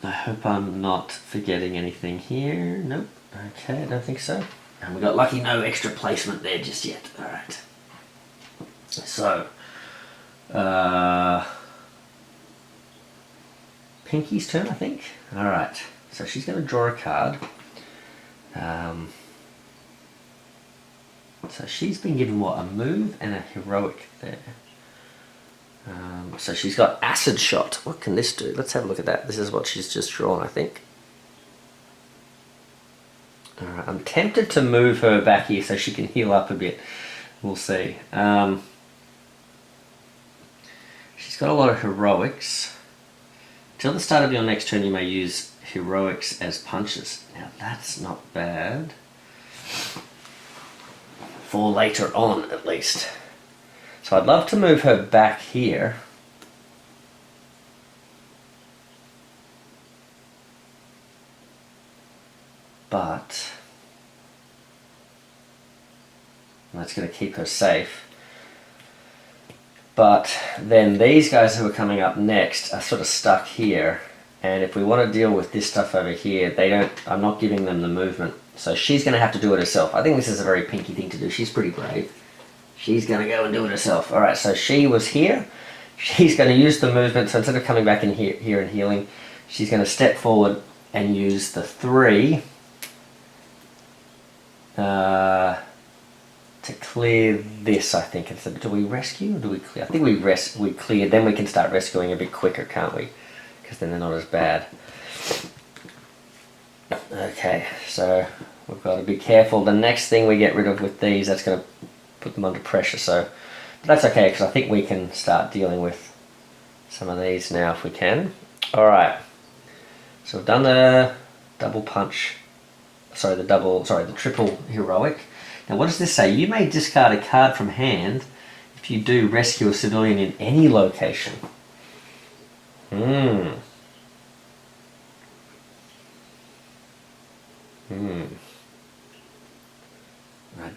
I hope I'm not forgetting anything here. Nope. Okay, I don't think so. And we got lucky, no extra placement there just yet. Alright. So, Pinky's turn, I think. Alright, so she's going to draw a card. So she's been given what? A move and a heroic there. So she's got acid shot. What can this do? Let's have a look at that. This is what she's just drawn, I think. Alright, I'm tempted to move her back here so she can heal up a bit. We'll see. She's got a lot of heroics. Till the start of your next turn you may use heroics as punches. Now that's not bad. For later on at least. So I'd love to move her back here. But that's going to keep her safe. But then these guys who are coming up next are sort of stuck here. And if we want to deal with this stuff over here, I'm not giving them the movement. So she's going to have to do it herself. I think this is a very Pinky thing to do. She's pretty brave. She's going to go and do it herself. Alright, so she was here. She's going to use the movement. So instead of coming back in here and healing, she's going to step forward and use the 3 to clear this, I think. Instead, do we rescue or do we clear? I think we clear, then we can start rescuing a bit quicker, can't we? Because then they're not as bad. Okay, so we've got to be careful. The next thing we get rid of with these, that's going to put them under pressure. So, but that's okay, because I think we can start dealing with some of these now if we can. All right. So we've done the double punch. Sorry, the triple heroic. Now, what does this say? You may discard a card from hand if you do rescue a civilian in any location. I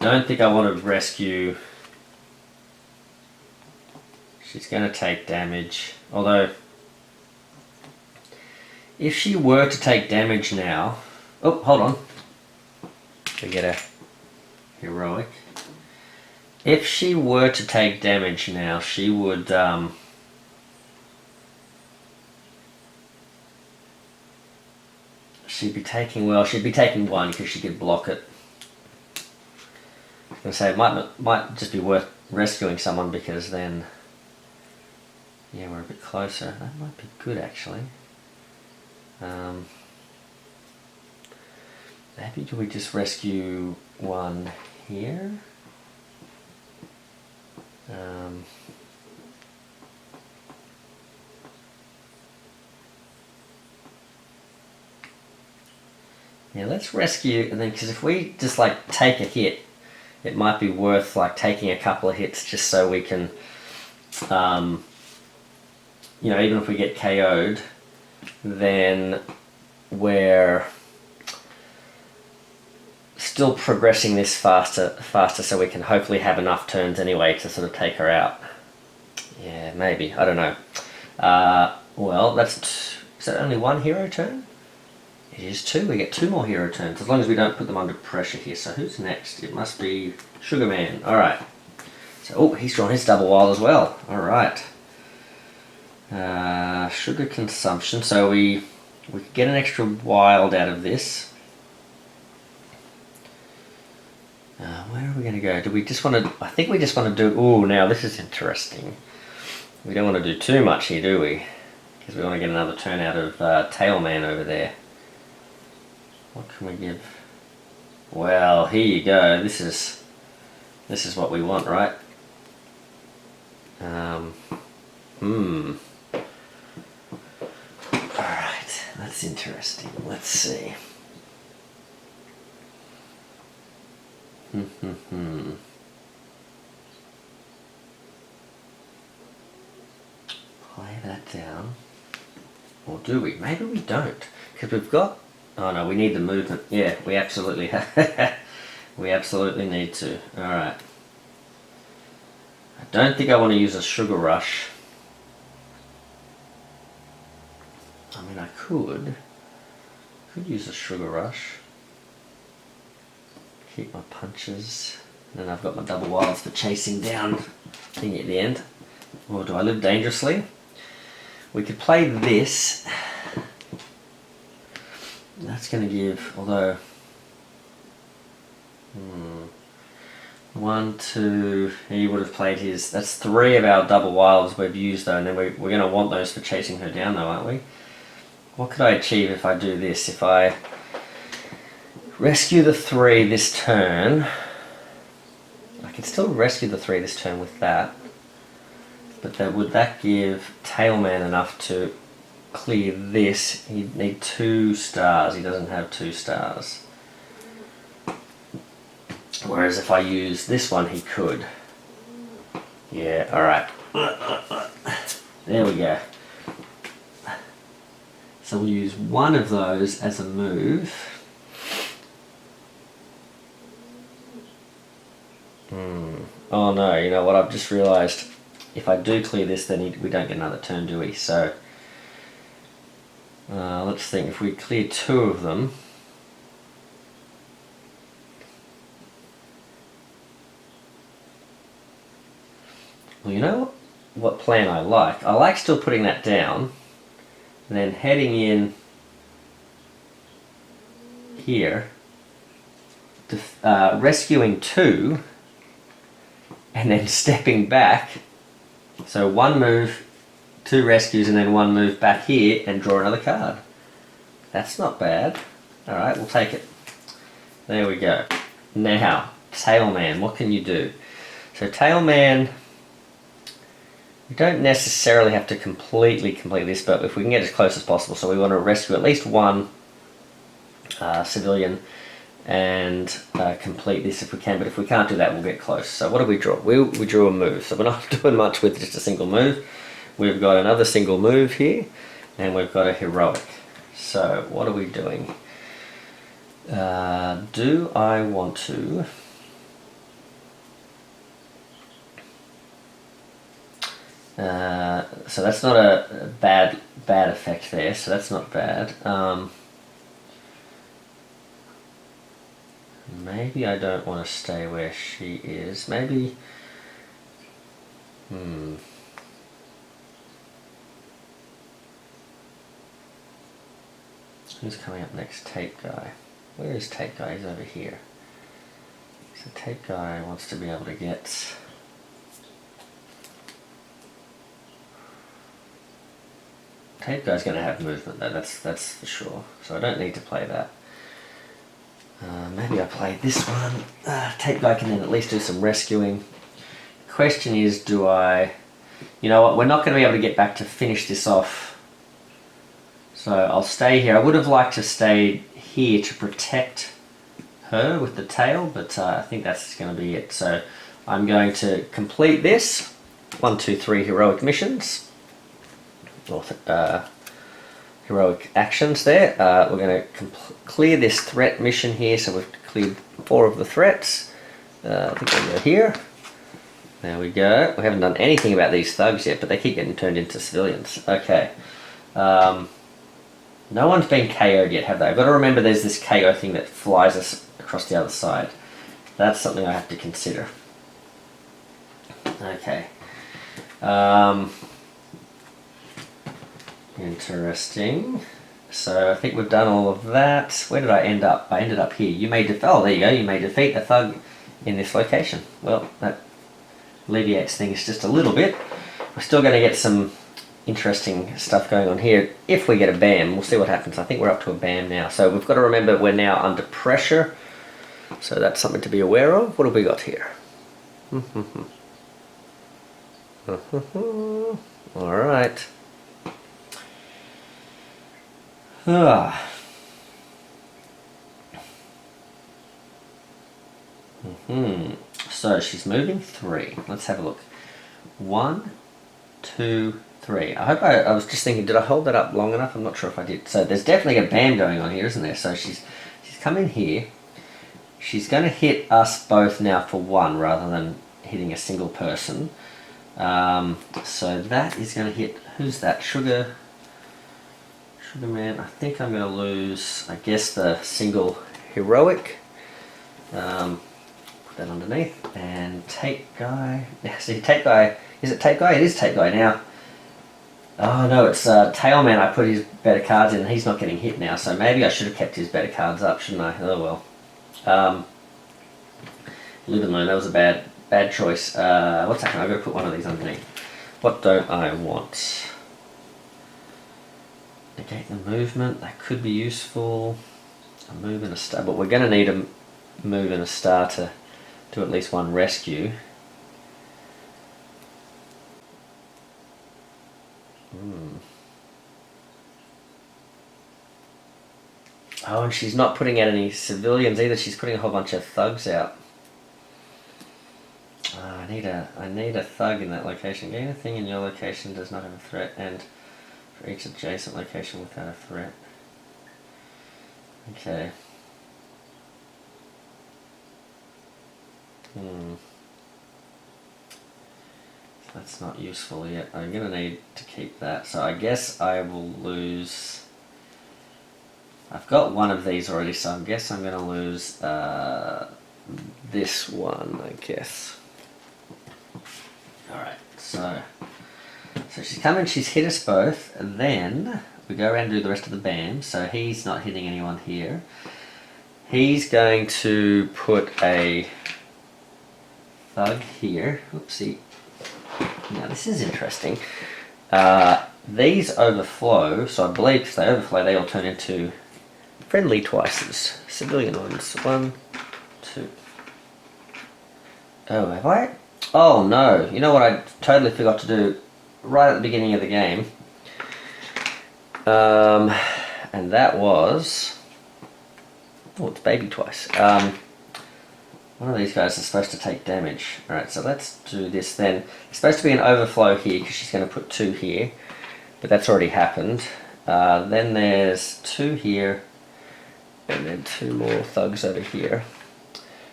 don't think I want to rescue. She's going to take damage. Although, if she were to take damage now... Oh, hold on. We get a heroic. If she were to take damage now, she would... she'd be taking one because she could block it. I was going to say it might just be worth rescuing someone because then, yeah, we're a bit closer. That might be good actually. Maybe do we just rescue one here? Yeah, let's rescue, and then because if we just like take a hit, it might be worth like taking a couple of hits just so we can, you know, even if we get KO'd, then we're still progressing this faster so we can hopefully have enough turns anyway to sort of take her out. Yeah, maybe, I don't know. Well, is that only one hero turn? It is two. We get two more hero turns, as long as we don't put them under pressure here. So who's next? It must be Sugar Man. Alright. So, oh, he's drawn his double wild as well. Alright. Sugar consumption. So we could get an extra wild out of this. Where are we going to go? Do we just want to... I think we just want to do... Oh, now this is interesting. We don't want to do too much here, do we? Because we want to get another turn out of Tailman over there. What can we give? Well, here you go. This is what we want, right? Alright, that's interesting. Let's see. Play that down. Or do we? Maybe we don't. Because we've got... Oh no, we need the movement. Yeah, we absolutely have. We absolutely need to. Alright. I don't think I want to use a sugar rush. I mean, I could use a sugar rush. Keep my punches. And then I've got my double wilds for chasing down thing at the end. Or do I live dangerously? We could play this. That's going to give, although, 1, 2, he would have played his, that's 3 of our double wilds we've used though, and then we're going to want those for chasing her down though, aren't we? What could I achieve if I do this? If I rescue the 3 this turn, I can still rescue the 3 this turn with that, but then would that give Tailman enough to clear this? He'd need 2 stars. He doesn't have 2 stars. Whereas if I use this one, he could. Yeah, alright. There we go. So we'll use one of those as a move. Oh no, you know what, I've just realised if I do clear this, then we don't get another turn, do we? So let's think, if we clear 2 of them, well, you know what plan I like? I like still putting that down, and then heading in here, to, rescuing 2, and then stepping back. So one move, 2 rescues, and then one move back here and draw another card. That's not bad. Alright, we'll take it. There we go. Now, Tailman, what can you do? So Tailman, you don't necessarily have to completely complete this, but if we can get as close as possible, so we want to rescue at least one civilian and complete this if we can, but if we can't do that, we'll get close. So what do we draw? We drew a move, so we're not doing much with just a single move. We've got another single move here, and we've got a heroic. So what are we doing? Do I want to... so that's not a bad effect there, so that's not bad. Maybe I don't want to stay where she is. Maybe... Who's coming up next? Tape Guy. Where is Tape Guy? He's over here. So Tape Guy wants to be able to get... Tape Guy's going to have movement though, that's for sure. So I don't need to play that. Maybe I play this one. Tape Guy can then at least do some rescuing. The question is, do I... You know what, we're not going to be able to get back to finish this off. So I'll stay here. I would have liked to stay here to protect her with the tail, but I think that's going to be it. So I'm going to complete this. 1, 2, 3 heroic missions. Or heroic actions there. We're going to clear this threat mission here, so we've cleared 4 of the threats. I think we'll go here. There we go. We haven't done anything about these thugs yet, but they keep getting turned into civilians. Okay. No one's been KO'd yet, have they? I've got to remember there's this KO thing that flies us across the other side. That's something I have to consider. Okay. Interesting. So I think we've done all of that. Where did I end up? I ended up here. You may oh, there you go. You may defeat a thug in this location. Well, that alleviates things just a little bit. We're still going to get some interesting stuff going on here. If we get a BAM, we'll see what happens. I think we're up to a BAM now. So we've got to remember we're now under pressure. So that's something to be aware of. What have we got here? Alright. So she's moving 3. Let's have a look. 1, 2, 3. I hope I was just thinking, did I hold that up long enough? I'm not sure if I did. So there's definitely a BAM going on here, isn't there? So she's come in here. She's going to hit us both now for 1 rather than hitting a single person. So that is going to hit, who's that? Sugar Man. I think I'm going to lose, I guess, the single heroic. Put that underneath. And Tape Guy. Yeah, see, Tape Guy. Is it Tape Guy? It is Tape Guy now. Oh no, it's Tailman. I put his better cards in and he's not getting hit now. So maybe I should have kept his better cards up, shouldn't I? Oh well. Live and learn. That was a bad choice. What's happening? I've got to put one of these underneath. What don't I want? Negate the movement. That could be useful. A move and a star, but we're going to need a move and a star to do at least one rescue. Oh, and she's not putting out any civilians either. She's putting a whole bunch of thugs out. I need a thug in that location. Gain a thing in your location does not have a threat, and for each adjacent location without a threat. Okay. That's not useful yet. I'm going to need to keep that. So I guess I will lose... I've got one of these already, so I guess I'm going to lose this one, I guess. Alright, so she's come and she's hit us both, and then we go around and do the rest of the BAM. So he's not hitting anyone here. He's going to put a thug here. Oopsie. Now this is interesting. These overflow, so I believe if they overflow, they all turn into friendly twices. Civilian ones. 1, 2. Oh, have I? Oh no. You know what I totally forgot to do right at the beginning of the game? And that was... Oh, it's baby twice. One of these guys is supposed to take damage. Alright, so let's do this then. There's supposed to be an overflow here because she's going to put 2 here. But that's already happened. Then there's 2 here. And then 2 more thugs over here.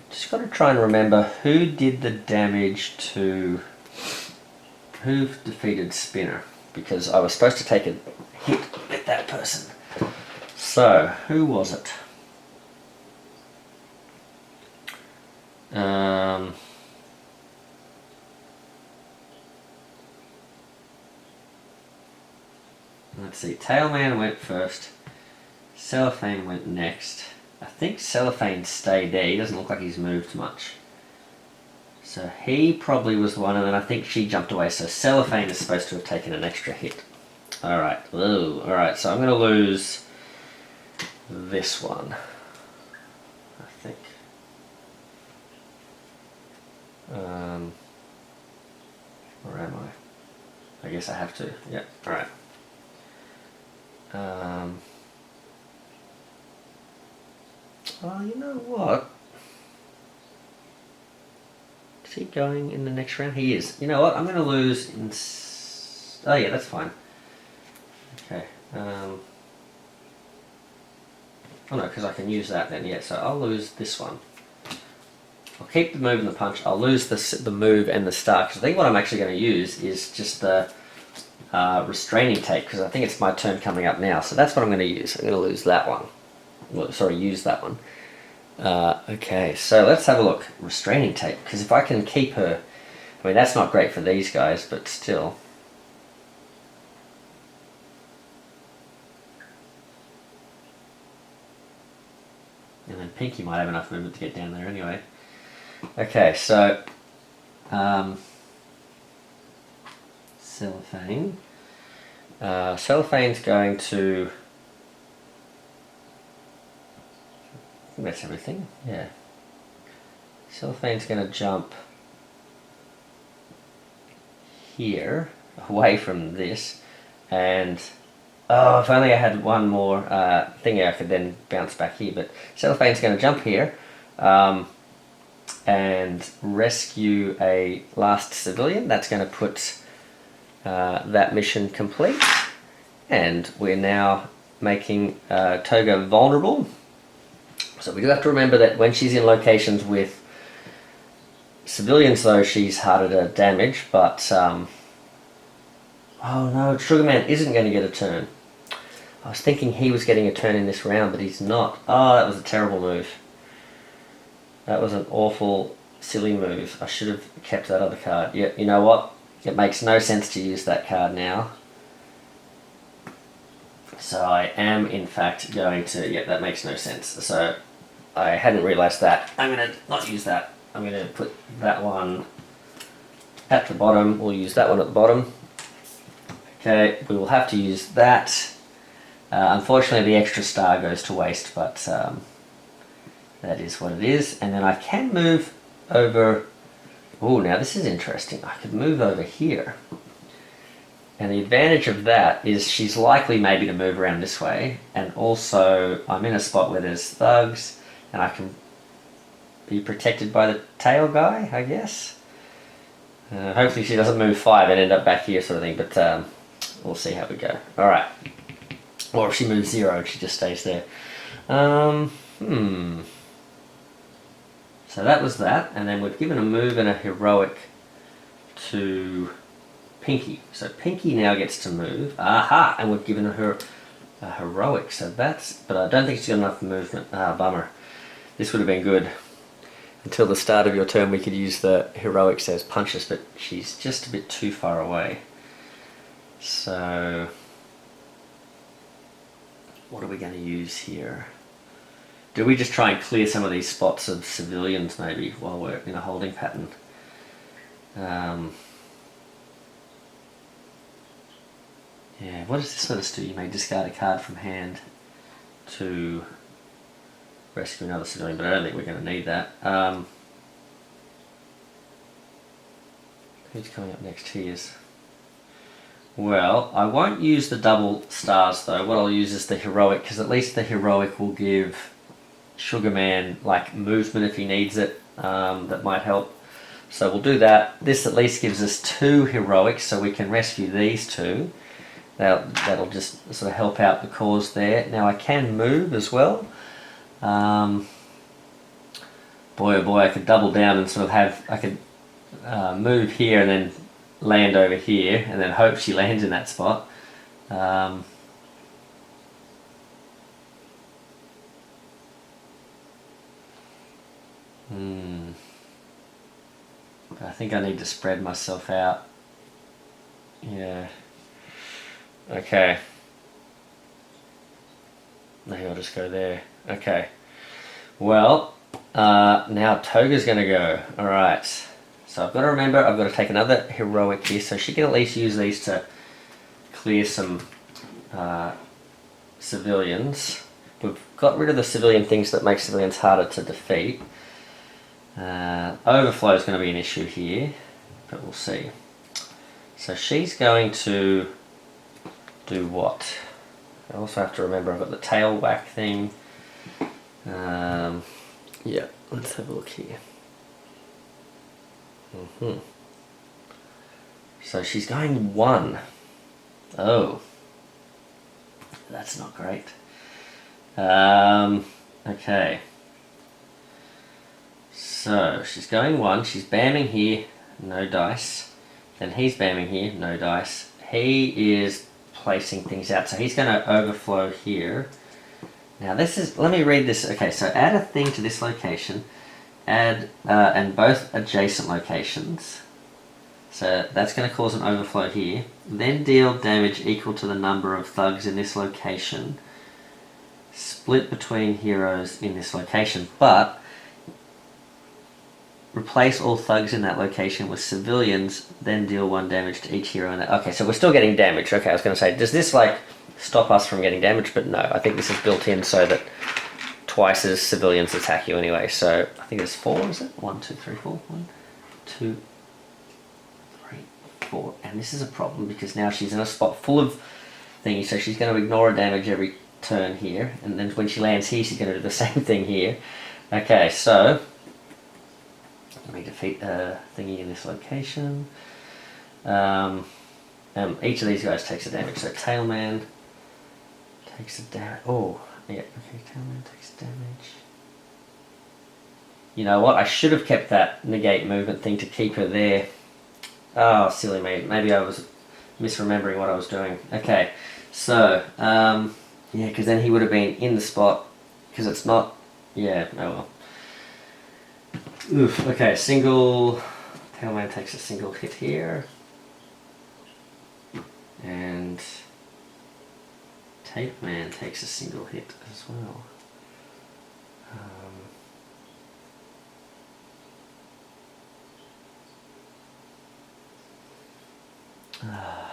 Just got to try and remember who did the damage to... Who defeated Spinner? Because I was supposed to take a hit with that person. So, who was it? Let's see, Tailman went first, Cellophane went next. I think Cellophane stayed there, he doesn't look like he's moved much. So he probably was the one, and then I think she jumped away, so Cellophane is supposed to have taken an extra hit. Alright, alright, so I'm going to lose this one, I think. Where am I? I guess I have to, yeah, alright. Well, you know what? Is he going in the next round? He is. You know what? I'm going to lose in... Oh yeah, that's fine. Okay. Oh no, because I can use that then, yeah. So I'll lose this one. I'll keep the move and the punch. I'll lose the move and the start. Because I think what I'm actually going to use is just the restraining tape. Because I think it's my turn coming up now. So that's what I'm going to use. I'm going to lose that one. Well, sorry, use that one. Okay, so let's have a look. Restraining tape. Because if I can keep her... I mean, that's not great for these guys, but still... And then Pinky might have enough movement to get down there anyway. Okay, so... Cellophane. Cellophane's going to... I think that's everything, yeah. Cellophane's going to jump here, away from this, and... Oh, if only I had one more thing I could then bounce back here, but Cellophane's going to jump here and rescue a last civilian. That's going to put that mission complete, and we're now making Toga vulnerable. So we do have to remember that when she's in locations with civilians, though, she's harder to damage, but... oh no, Sugarman isn't going to get a turn. I was thinking he was getting a turn in this round, but he's not. Oh, that was a terrible move. That was an awful, silly move. I should have kept that other card. Yeah, you know what? It makes no sense to use that card now. So I am, in fact, going to... Yeah, that makes no sense. So I hadn't realised that. I'm going to not use that. I'm going to put that one at the bottom. We'll use that one at the bottom. Okay, we will have to use that. Unfortunately, the extra star goes to waste, but that is what it is. And then I can move over... Oh, now this is interesting. I could move over here. And the advantage of that is she's likely maybe to move around this way. And also, I'm in a spot where there's thugs, and I can be protected by the tail guy, I guess. Hopefully she doesn't move 5 and end up back here sort of thing, but we'll see how we go. Alright. Or if she moves 0 and she just stays there. So that was that, and then we've given a move and a heroic to Pinky. So Pinky now gets to move. Aha! And we've given her a heroic, so that's... But I don't think she's got enough movement. Ah, bummer. This would have been good. Until the start of your turn we could use the heroics as punches, but she's just a bit too far away. So... what are we going to use here? Do we just try and clear some of these spots of civilians maybe while we're in a holding pattern? Yeah, what does this let us do? You may discard a card from hand to rescue another civilian, but I don't think we're going to need that. Who's coming up next here? Well, I won't use the double stars though. What I'll use is the heroic, because at least the heroic will give Sugarman like movement if he needs it. That might help. So we'll do that. This at least gives us 2 heroics, so we can rescue these 2. That'll just sort of help out the cause there. Now I can move as well. Boy oh boy, I could double down and sort of I could move here and then land over here and then hope she lands in that spot. I think I need to spread myself out. Yeah. Okay. Maybe I'll just go there. Okay. Well, now Toga's going to go. Alright. So I've got to remember, I've got to take another heroic here, so she can at least use these to clear some civilians. We've got rid of the civilian things that make civilians harder to defeat. Overflow is going to be an issue here, but we'll see. So she's going to do what? I also have to remember I've got the tail whack thing. Yeah, let's have a look here. So she's going 1. Oh, that's not great. Okay. So she's going 1. She's bamming here, no dice. Then he's bamming here, no dice. He is placing things out, so he's going to overflow here. Now this is, let me read this. Okay, so add a thing to this location, add and both adjacent locations. So that's going to cause an overflow here. Then deal damage equal to the number of thugs in this location. Split between heroes in this location, but replace all thugs in that location with civilians, then deal 1 damage to each hero in that. Okay, so we're still getting damage. Okay, I was going to say, does this like stop us from getting damage? But no, I think this is built in so that twice as civilians attack you anyway. So I think there's 4, is it? 1, 2, 3, 4. 1, 2, 3, 4. And this is a problem because now she's in a spot full of thingies, so she's going to ignore a damage every turn here. And then when she lands here, she's going to do the same thing here. Okay, so let me defeat a thingy in this location. Each of these guys takes a damage. So Tailman takes a damage. Oh, yeah. Okay, Tailman takes damage. You know what? I should have kept that negate movement thing to keep her there. Oh, silly me. Maybe I was misremembering what I was doing. Okay, so yeah, because then he would have been in the spot. Because it's not. Yeah. Oh well. Oof, okay, single, Tailman takes a single hit here, and Tapeman takes a single hit as well.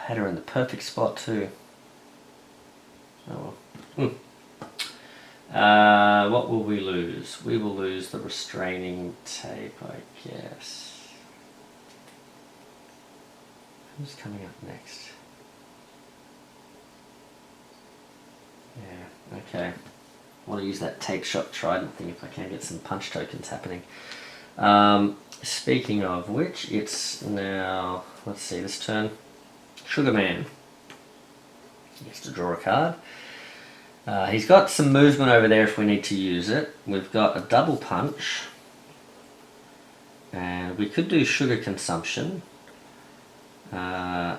Had her in the perfect spot too. Oh well. What will we lose? We will lose the restraining tape, I guess. Who's coming up next? Yeah, okay. I want to use that tape shot trident thing if I can get some punch tokens happening. Speaking of which, it's now, let's see, this turn. Sugarman gets to draw a card. He's got some movement over there if we need to use it. We've got a double punch. And we could do sugar consumption. Yeah.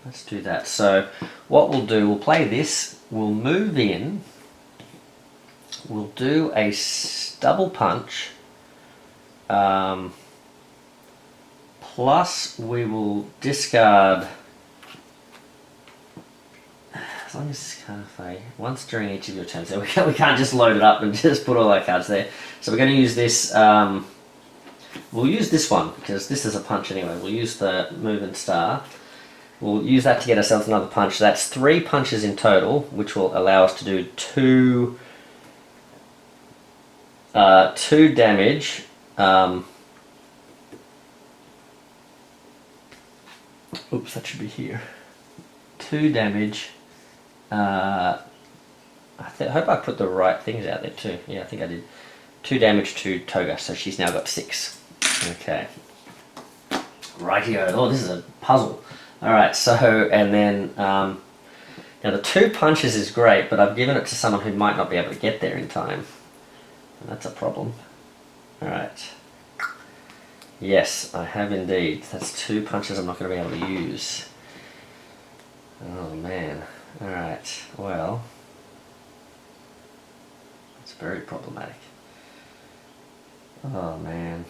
Let's do that. So what we'll do, we'll play this. We'll move in. We'll do a double punch. Plus we will discard... As long as it's kind of a once during each of your turns, so we can't just load it up and just put all our cards there. So we're going to use this We'll use this one because this is a punch anyway. We'll use the moving star. We'll use that to get ourselves another punch. So that's 3 punches in total, which will allow us to do 2 damage. Oops, that should be here. 2 damage. I hope I put the right things out there too. Yeah, I think I did. 2 damage to Toga, so she's now got 6. Okay. Rightio. Oh, this is a puzzle. Alright, so, and then, now the 2 punches is great, but I've given it to someone who might not be able to get there in time. And that's a problem. Alright. Yes, I have indeed. That's 2 punches I'm not going to be able to use. Oh man. Alright, well, it's very problematic. Oh man,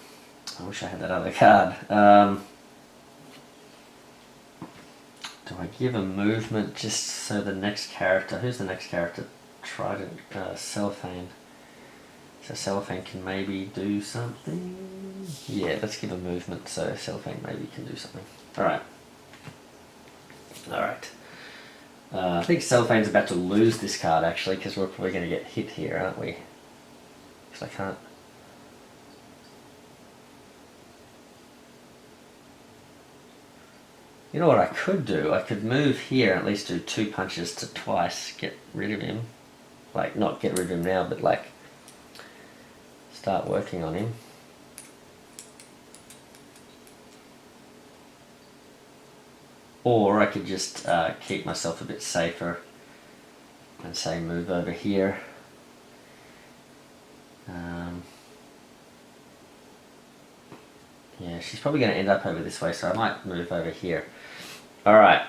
I wish I had that other card. Do I give a movement just so the next character, who's the next character? Trident, Cellophane. So Cellophane can maybe do something? Yeah, let's give a movement so Cellophane maybe can do something. Alright. Alright. I think Cellophane's about to lose this card actually, because we're probably going to get hit here, aren't we? Because I can't... You know what I could do? I could move here and at least do 2 punches to twice get rid of him. Like, not get rid of him now, but like, start working on him. Or I could just keep myself a bit safer and say move over here. Yeah, she's probably going to end up over this way, so I might move over here. Alright.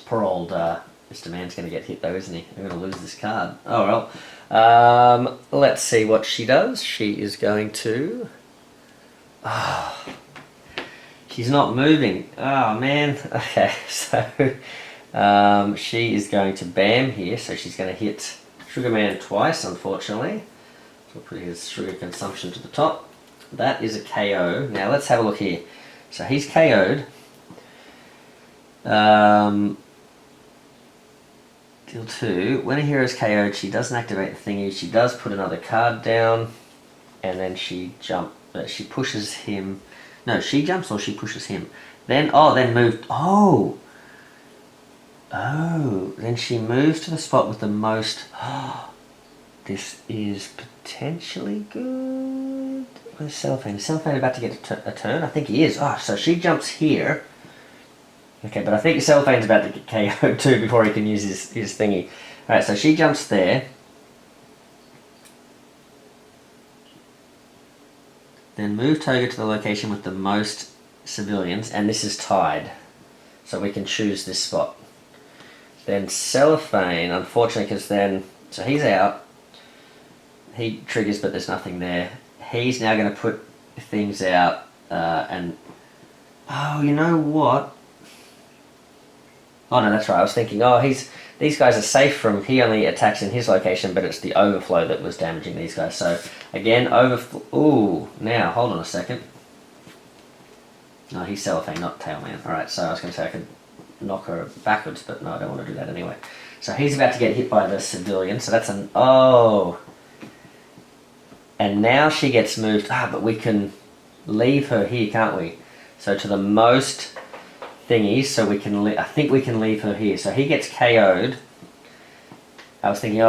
Poor old Mr. Man's going to get hit though, isn't he? I'm going to lose this card. Oh well. Let's see what she does. She is going to... Oh, she's not moving. Oh man. Okay, so she is going to bam here, so she's going to hit Sugar Man twice, unfortunately. So we'll put his sugar consumption to the top. That is a KO. Now let's have a look here. So he's KO'd. Deal 2. When a hero is KO'd, she doesn't activate the thingy. She does put another card down, and then she she pushes him. No, she jumps or she pushes him. Then then moved. Oh, then she moves to the spot with the most. This is potentially good. Where's Cellophane? Is Cellophane about to get a turn? I think he is. Oh, so she jumps here. Okay, but I think Cellophane's about to get KO'd too before he can use his thingy. Alright, so she jumps there. Then move Toga to the location with the most civilians, and this is tied. So we can choose this spot. Then Cellophane, unfortunately, because then... So he's out. He triggers, but there's nothing there. He's now going to put things out, and... Oh, you know what? Oh no, that's right. I was thinking, these guys are safe from... He only attacks in his location, but it's the overflow that was damaging these guys. So, again, overflow... Ooh, now, hold on a second. No, he's Cellophane, not Tailman. Alright, so I was going to say I could knock her backwards, but no, I don't want to do that anyway. So he's about to get hit by the civilian, so that's an... Oh... And now she gets moved... but we can leave her here, can't we? So to the most thingies, so we can... I think we can leave her here. So he gets KO'd. I was thinking,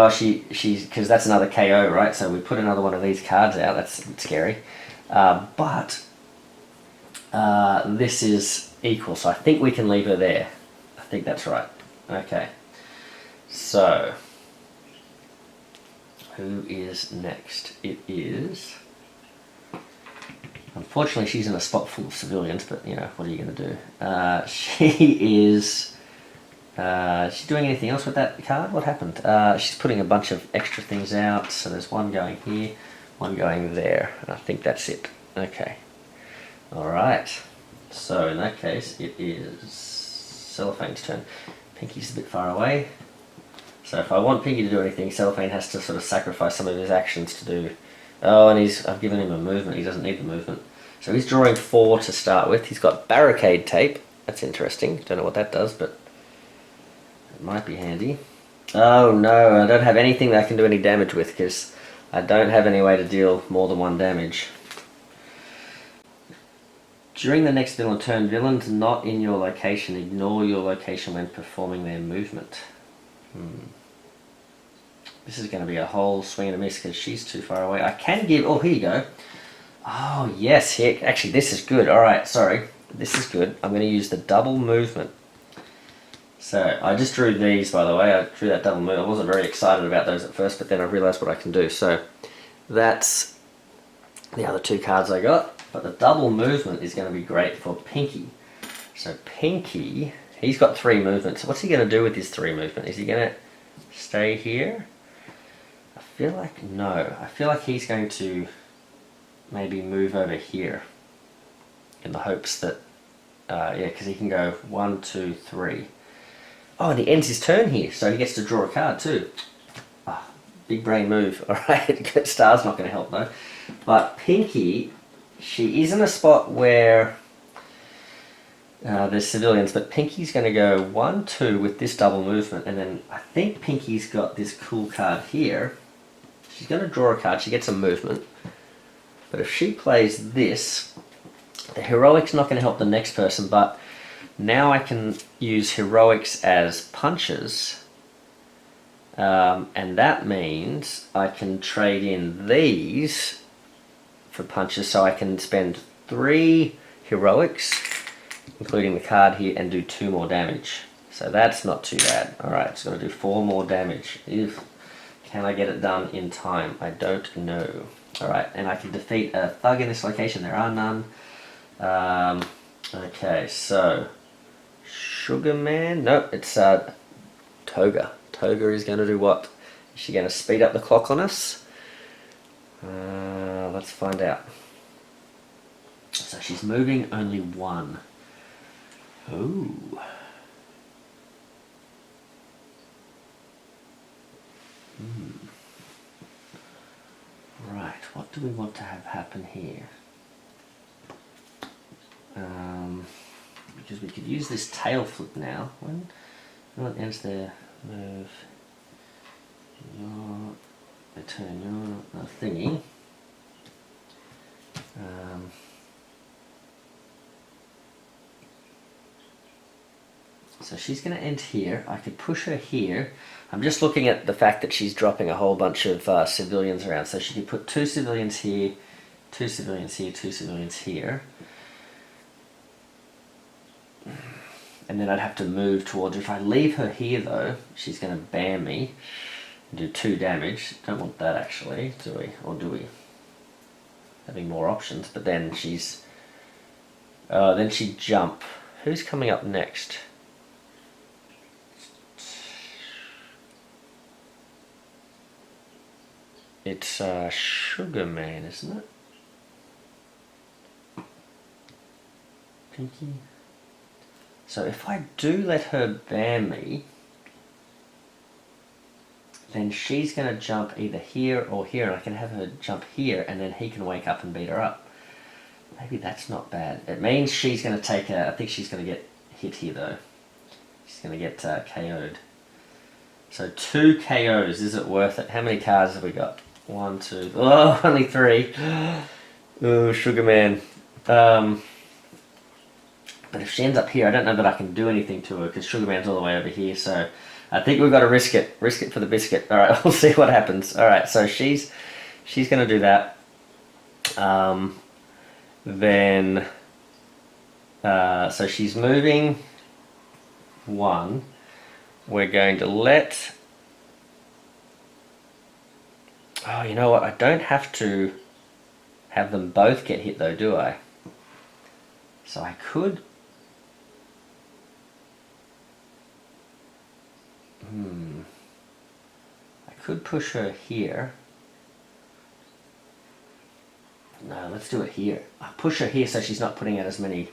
she's... Because that's another KO, right? So we put another one of these cards out. That's scary. But... this is equal, so I think we can leave her there. I think that's right. Okay. So... Who is next? It is... Unfortunately, she's in a spot full of civilians, but, you know, what are you going to do? She is... is she doing anything else with that card? What happened? She's putting a bunch of extra things out, so there's one going here, one going there, and I think that's it. Okay. Alright. So, in that case, it is Cellophane's turn. Pinky's a bit far away. So if I want Pinky to do anything, Cellophane has to sort of sacrifice some of his actions to do Oh, and I've given him a movement. He doesn't need the movement. So he's drawing 4 to start with. He's got barricade tape. That's interesting. Don't know what that does, but it might be handy. Oh no, I don't have anything that I can do any damage with because I don't have any way to deal more than 1 damage. During the next villain turn, villains not in your location ignore your location when performing their movement. This is going to be a whole swing and a miss because she's too far away. I can give... Oh, here you go. Oh, yes. Actually, this is good. Alright, sorry. This is good. I'm going to use the double movement. So, I just drew these, by the way. I drew that double movement. I wasn't very excited about those at first, but then I realised what I can do. So, that's the other 2 cards I got. But the double movement is going to be great for Pinky. So, Pinky, he's got 3 movements. What's he going to do with his 3 movement? Is he going to stay here? I feel like no. I feel like he's going to maybe move over here in the hopes that, yeah, because he can go 1, 2, 3. Oh, and he ends his turn here, so he gets to draw a card too. Ah, big brain move. Alright, Star's not going to help though. But Pinky, she is in a spot where there's civilians, but Pinky's going to go 1, 2 with this double movement, and then I think Pinky's got this cool card here. She's going to draw a card, she gets a movement, but if she plays this, the heroic's not going to help the next person, but now I can use heroics as punches, and that means I can trade in these for punches, so I can spend 3 heroics, including the card here, and do 2 more damage. So that's not too bad. Alright, it's going to do 4 more damage. Can I get it done in time? I don't know. Alright, and I can defeat a thug in this location. There are none. Okay, so Sugar Man? Nope, it's Toga. Toga is going to do what? Is she going to speed up the clock on us? Let's find out. So she's moving only 1. Ooh. Right, what do we want to have happen here? Because we could use this tail flip now. When it ends their move, they turn your thingy. So she's going to end here. I could push her here. I'm just looking at the fact that she's dropping a whole bunch of civilians around. So she could put 2 civilians here, 2 civilians here, 2 civilians here. And then I'd have to move towards her. If I leave her here though, she's going to bam me and do 2 damage. Don't want that actually, do we? Or do we? Having more options, but then she's... then she'd jump. Who's coming up next? It's Sugar Man, isn't it? Pinky. So if I do let her bam me, then she's going to jump either here or here, and I can have her jump here, and then he can wake up and beat her up. Maybe that's not bad. It means she's going to take a... I think she's going to get hit here though. She's going to get KO'd. So 2 KOs, is it worth it? How many cards have we got? 1, 2... Oh, only 3. Oh, Sugar Man. But if she ends up here, I don't know that I can do anything to her because Sugar Man's all the way over here, so I think we've got to risk it. Risk it for the biscuit. Alright, we'll see what happens. Alright, so she's going to do that. Then... so she's moving 1. We're going to let... Oh, you know what? I don't have to have them both get hit though, do I? So I could... I could push her here. No, let's do it here. I'll push her here so she's not putting out as many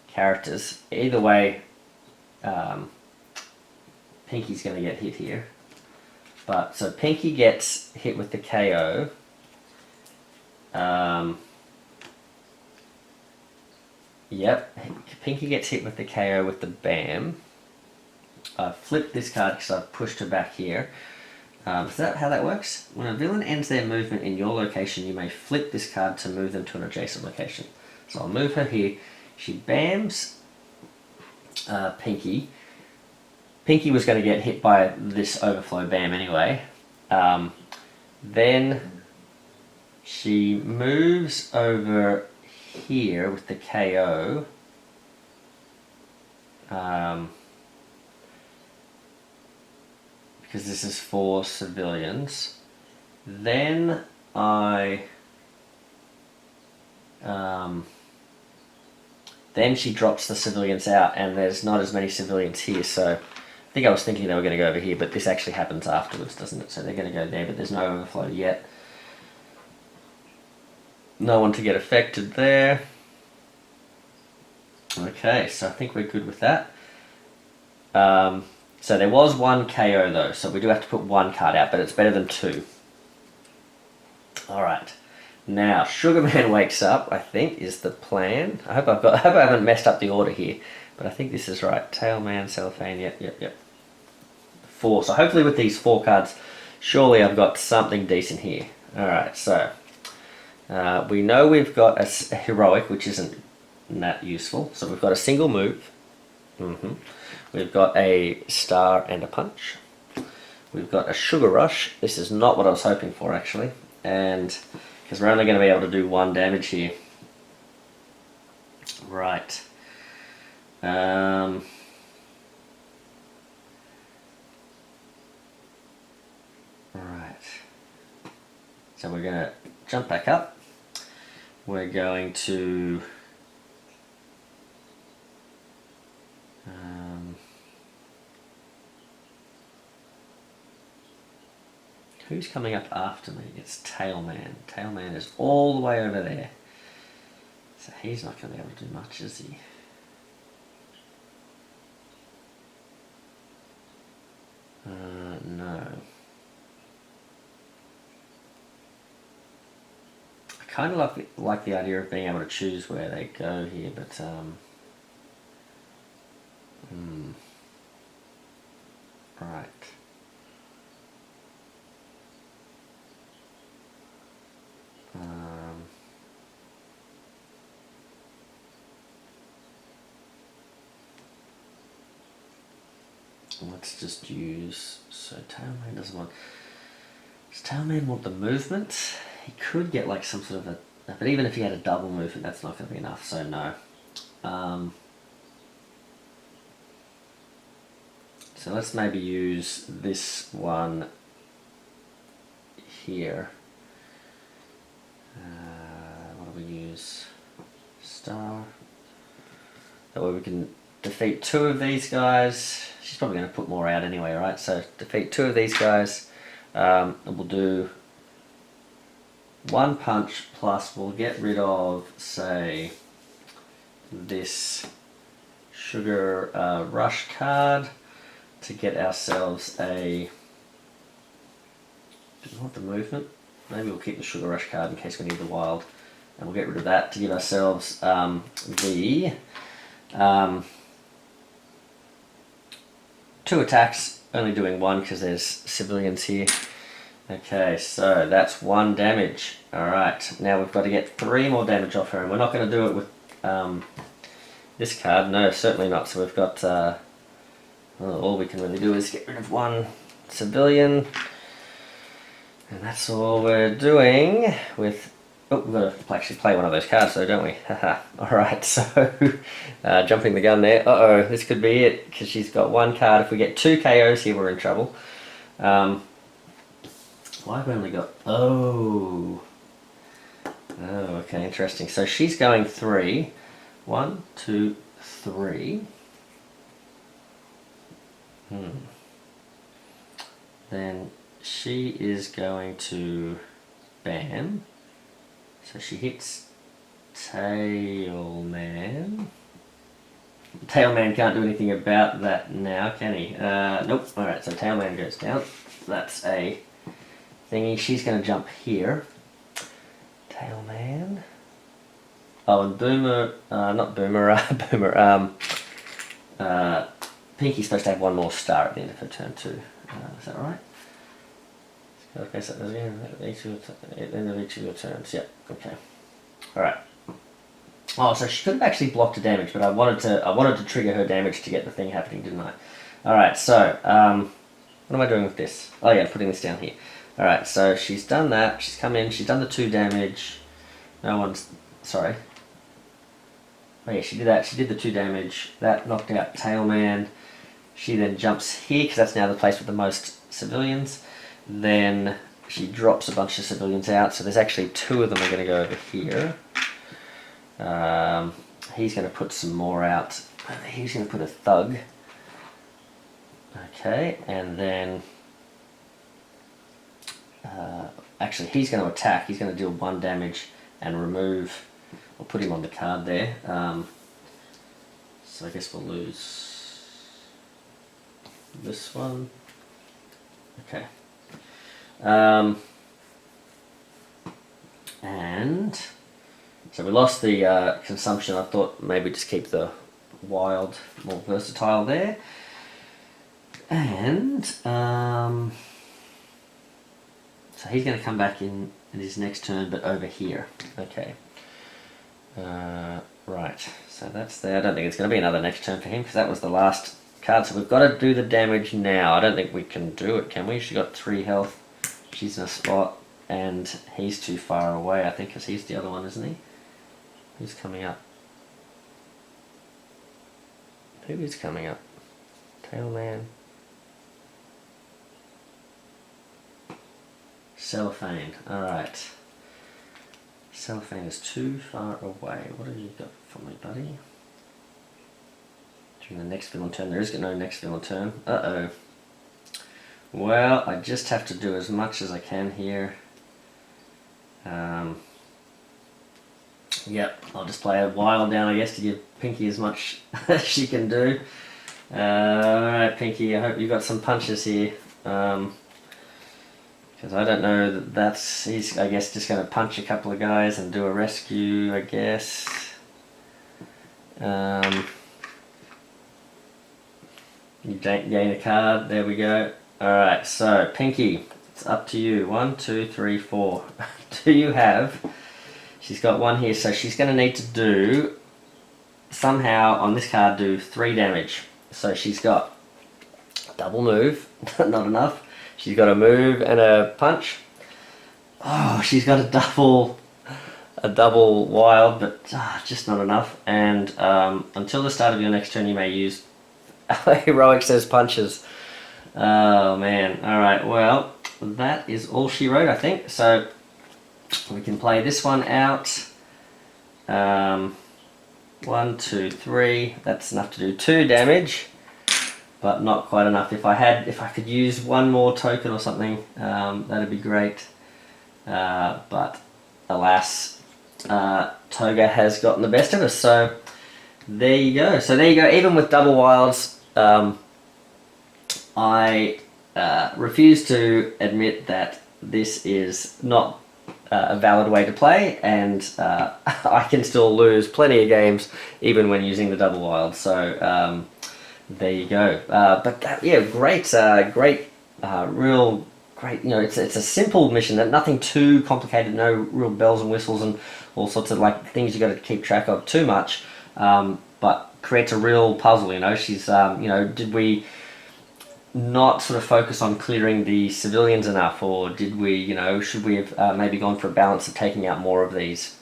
characters. Either way, Pinky's going to get hit here. But so Pinky gets hit with the KO, Yep, Pinky gets hit with the KO with the BAM. I've flipped this card because I've pushed her back here. Is that how that works? When a villain ends their movement in your location, you may flip this card to move them to an adjacent location. So I'll move her here. She BAMs Pinky. Pinky was going to get hit by this overflow BAM anyway. Then she moves over here with the KO. Because this is for civilians. Then then she drops the civilians out, and there's not as many civilians here, so I think I was thinking they were going to go over here, but this actually happens afterwards, doesn't it? So they're going to go there, but there's no overflow yet. No one to get affected there. Okay, so I think we're good with that. So there was one KO though, so we do have to put one card out, but it's better than two. Alright. Now, Sugarman wakes up, I think, is the plan. I hope I haven't messed up the order here, but I think this is right. Tailman, Cellophane, yep. 4. So hopefully with these 4 cards, surely I've got something decent here. Alright, so we know we've got a heroic, which isn't that useful. So we've got a single move. We've got a star and a punch. We've got a sugar rush. This is not what I was hoping for, actually. And because we're only going to be able to do 1 damage here. Right. Right. So we're going to jump back up. We're going to who's coming up after me? It's Tailman. Tailman is all the way over there. So he's not going to be able to do much, is he? No. I kind of like the idea of being able to choose where they go here, but right. Let's just use, so Tailman doesn't want, does Tailman want the movement? He could get like some sort of a, but even if he had a double movement, that's not going to be enough, so no. So let's maybe use this one here. What do we use? Star. That way we can defeat 2 of these guys. She's probably going to put more out anyway, right? So defeat 2 of these guys. And we'll do 1 punch plus we'll get rid of, say, this sugar rush card to get ourselves a. Do we want the movement? Maybe we'll keep the sugar rush card in case we need the wild, and we'll get rid of that to give ourselves the 2 attacks, only doing 1 because there's civilians here. Okay, so that's 1 damage. Alright, now we've got to get 3 more damage off her, and we're not going to do it with this card. No, certainly not. So we've got, well, all we can really do is get rid of 1 civilian. And that's all we're doing with. Oh, we've got to actually play one of those cards though, don't we? Haha. Alright, so jumping the gun there. Uh-oh, this could be it, because she's got 1 card. If we get 2 KOs here, we're in trouble. Why have we only got... Oh, okay, interesting. So she's going 3. 1, 2, 3. Then she is going to BAM. So she hits Tailman. Tailman can't do anything about that now, can he? Nope. Alright, so Tailman goes down. That's a thingy. She's going to jump here. Tailman. Oh, and Boomer, not Boomer, Boomer, Pinky's supposed to have one more star at the end of her turn too. Is that right? Okay, so at the end of each of your turns. Yep. Okay. All right. Oh, so she could have actually blocked a damage, but I wanted to trigger her damage to get the thing happening, didn't I? All right. So, what am I doing with this? Oh yeah, putting this down here. All right. So she's done that. She's come in. She's done the 2 damage. No one's sorry. Oh yeah, she did that. She did the 2 damage. That knocked out Tailman. She then jumps here because that's now the place with the most civilians. Then she drops a bunch of civilians out. So there's actually 2 of them are going to go over here. He's going to put some more out. He's going to put a thug. Okay, and then actually he's going to attack. He's going to deal 1 damage and remove. I'll put him on the card there. So I guess we'll lose this one. Okay. And so we lost the consumption. I thought maybe just keep the wild more versatile there. And so he's going to come back in his next turn, but over here. Okay. Right, so that's there. I don't think it's going to be another next turn for him because that was the last card. So we've got to do the damage now. I don't think we can do it, can we? She's got 3 health. She's in a spot, and he's too far away, I think, because he's the other one, isn't he? Who's coming up? Who is coming up? Tailman. Cellophane. Alright. Cellophane is too far away. What have you got for me, buddy? During the next villain turn. There is no next villain turn. Uh-oh. Well, I just have to do as much as I can here. Yep, I'll just play a wild down, I guess, to give Pinky as much as she can do. Alright, Pinky, I hope you got some punches here. Because I don't know he's, I guess, just going to punch a couple of guys and do a rescue, I guess. You gain a card, there we go. Alright, so Pinky, it's up to you. 1, 2, 3, 4. Do you have... She's got 1 here, so she's going to need to do... Somehow, on this card, do 3 damage. So she's got double move, not enough. She's got a move and a punch. Oh, she's got a double wild, but just not enough. And until the start of your next turn, you may use heroic says punches. Oh man! All right. Well, that is all she wrote, I think. So we can play this one out. 1, 2, 3. That's enough to do 2 damage. But not quite enough. If I could use 1 more token or something, that'd be great. But alas, Toga has gotten the best of us. So there you go. So there you go. Even with double wilds, I refuse to admit that this is not a valid way to play, and I can still lose plenty of games even when using the double wild. So. There you go. Yeah, great, real great. You know, it's a simple mission. That nothing too complicated. No real bells and whistles and all sorts of like things you got to keep track of too much. But creates a real puzzle. You know, she's you know, did we not sort of focus on clearing the civilians enough, or did we, you know, should we have maybe gone for a balance of taking out more of these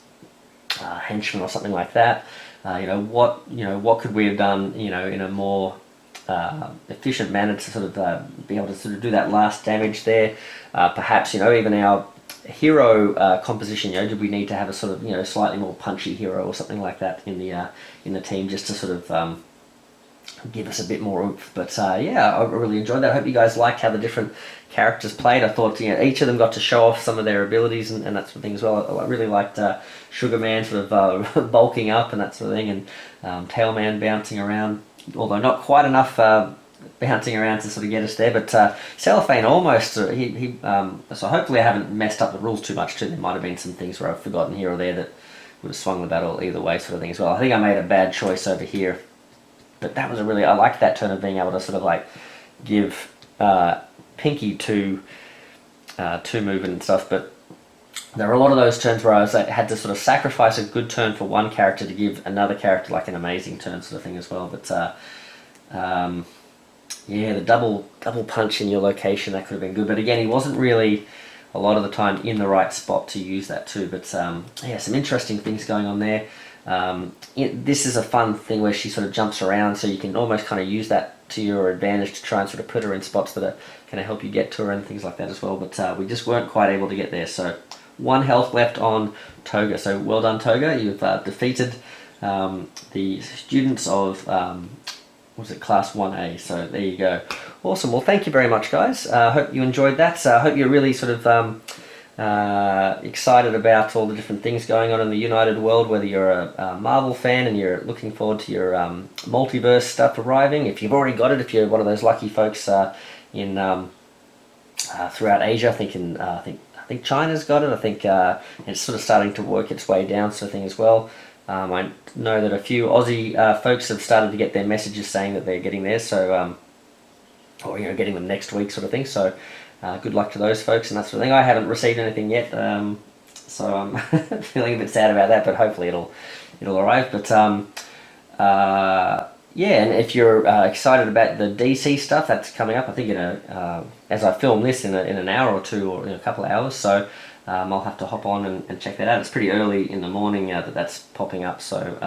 henchmen or something like that? You know, what could we have done, you know, in a more efficient manner to sort of be able to sort of do that last damage there? Perhaps, you know, even our hero composition, you know, did we need to have a sort of, you know, slightly more punchy hero or something like that in the team, just to sort of give us a bit more oomph? But yeah, I really enjoyed that. I hope you guys liked how the different characters played. I thought, you know, each of them got to show off some of their abilities and that sort of thing as well. I really liked Sugar Man sort of bulking up and that sort of thing, and Tailman bouncing around, although not quite enough bouncing around to sort of get us there. But Cellophane almost, so hopefully I haven't messed up the rules too much too. There might have been some things where I've forgotten here or there that would have swung the battle either way sort of thing as well. I think I made a bad choice over here. But that was I liked that turn of being able to sort of like give Pinky two movement and stuff, but there were a lot of those turns where I had to sort of sacrifice a good turn for one character to give another character like an amazing turn sort of thing as well. But yeah, the double punch in your location, that could have been good. But again, he wasn't really a lot of the time in the right spot to use that too. But yeah, some interesting things going on there. This is a fun thing where she sort of jumps around, so you can almost kind of use that to your advantage to try and sort of put her in spots that are going to help you get to her and things like that as well. But we just weren't quite able to get there. So 1 health left on Toga. So well done, Toga. You've defeated the students of was it Class 1A. So there you go. Awesome. Well, thank you very much, guys. Hope you enjoyed that. I hope you're really sort of excited about all the different things going on in the United world, whether you're a Marvel fan and you're looking forward to your multiverse stuff arriving. If you've already got it, if you're one of those lucky folks in throughout Asia, I think China's got it. I think it's sort of starting to work its way down sort of thing as well. I know that a few Aussie folks have started to get their messages saying that they're getting there, so or getting them next week sort of thing. So good luck to those folks and that sort of thing. I haven't received anything yet, so I'm feeling a bit sad about that, but hopefully it'll arrive. But yeah, and if you're excited about the DC stuff that's coming up, I think as I film this in an hour or two, or in a couple of hours, so I'll have to hop on and check that out. It's pretty early in the morning that's popping up, so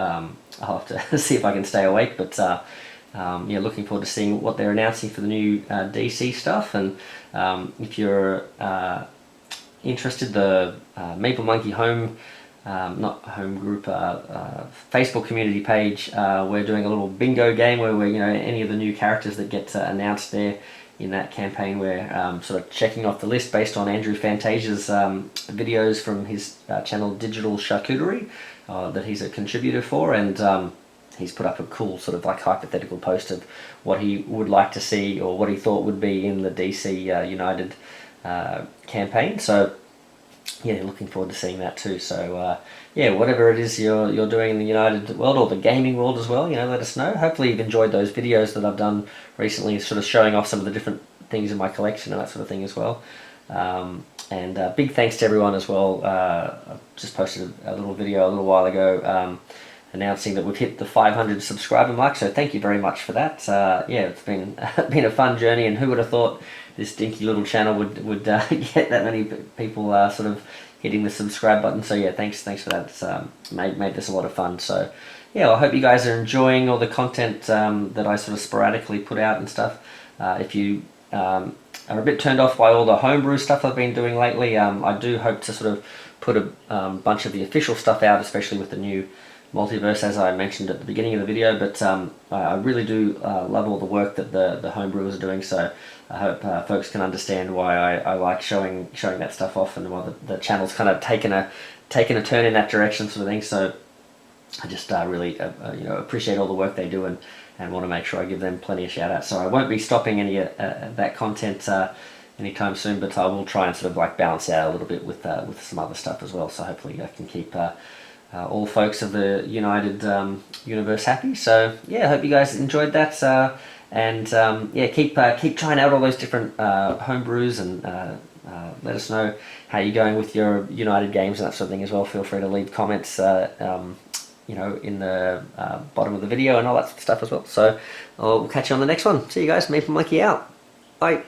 I'll have to see if I can stay awake. But yeah, looking forward to seeing what they're announcing for the new DC stuff. And if you're interested, the Maple Monkey group Facebook community page, we're doing a little bingo game where we're any of the new characters that get announced there in that campaign, we're sort of checking off the list based on Andrew Fantasia's videos from his channel Digital Charcuterie that he's a contributor for, and he's put up a cool sort of like hypothetical post of what he would like to see or what he thought would be in the DC United campaign. So yeah, looking forward to seeing that too. So yeah, whatever it is you're doing in the United world or the gaming world as well, let us know. Hopefully you've enjoyed those videos that I've done recently, sort of showing off some of the different things in my collection and that sort of thing as well. And big thanks to everyone as well. I just posted a little video a little while ago announcing that we've hit the 500 subscriber mark, so thank you very much for that. Yeah, it's been a fun journey, and who would have thought this dinky little channel would get that many people sort of hitting the subscribe button. So yeah, thanks for that. It's made this a lot of fun. So yeah, I hope you guys are enjoying all the content that I sort of sporadically put out and stuff. If you are a bit turned off by all the homebrew stuff I've been doing lately, I do hope to sort of put a bunch of the official stuff out, especially with the new multiverse, as I mentioned at the beginning of the video. But I really do love all the work that the homebrewers are doing, so I hope folks can understand why I like showing that stuff off, and why the channel's kind of taken a turn in that direction sort of thing. So I just really appreciate all the work they do, and want to make sure I give them plenty of shout outs. So I won't be stopping any of that content anytime soon, but I will try and sort of like balance out a little bit with some other stuff as well. So hopefully I can keep all folks of the United universe happy. So yeah, I hope you guys enjoyed that, and yeah, keep trying out all those different homebrews, and let us know how you're going with your United games and that sort of thing as well. Feel free to leave comments in the bottom of the video and all that stuff as well. So we'll catch you on the next one. See you guys. Maple Monkey out. Bye.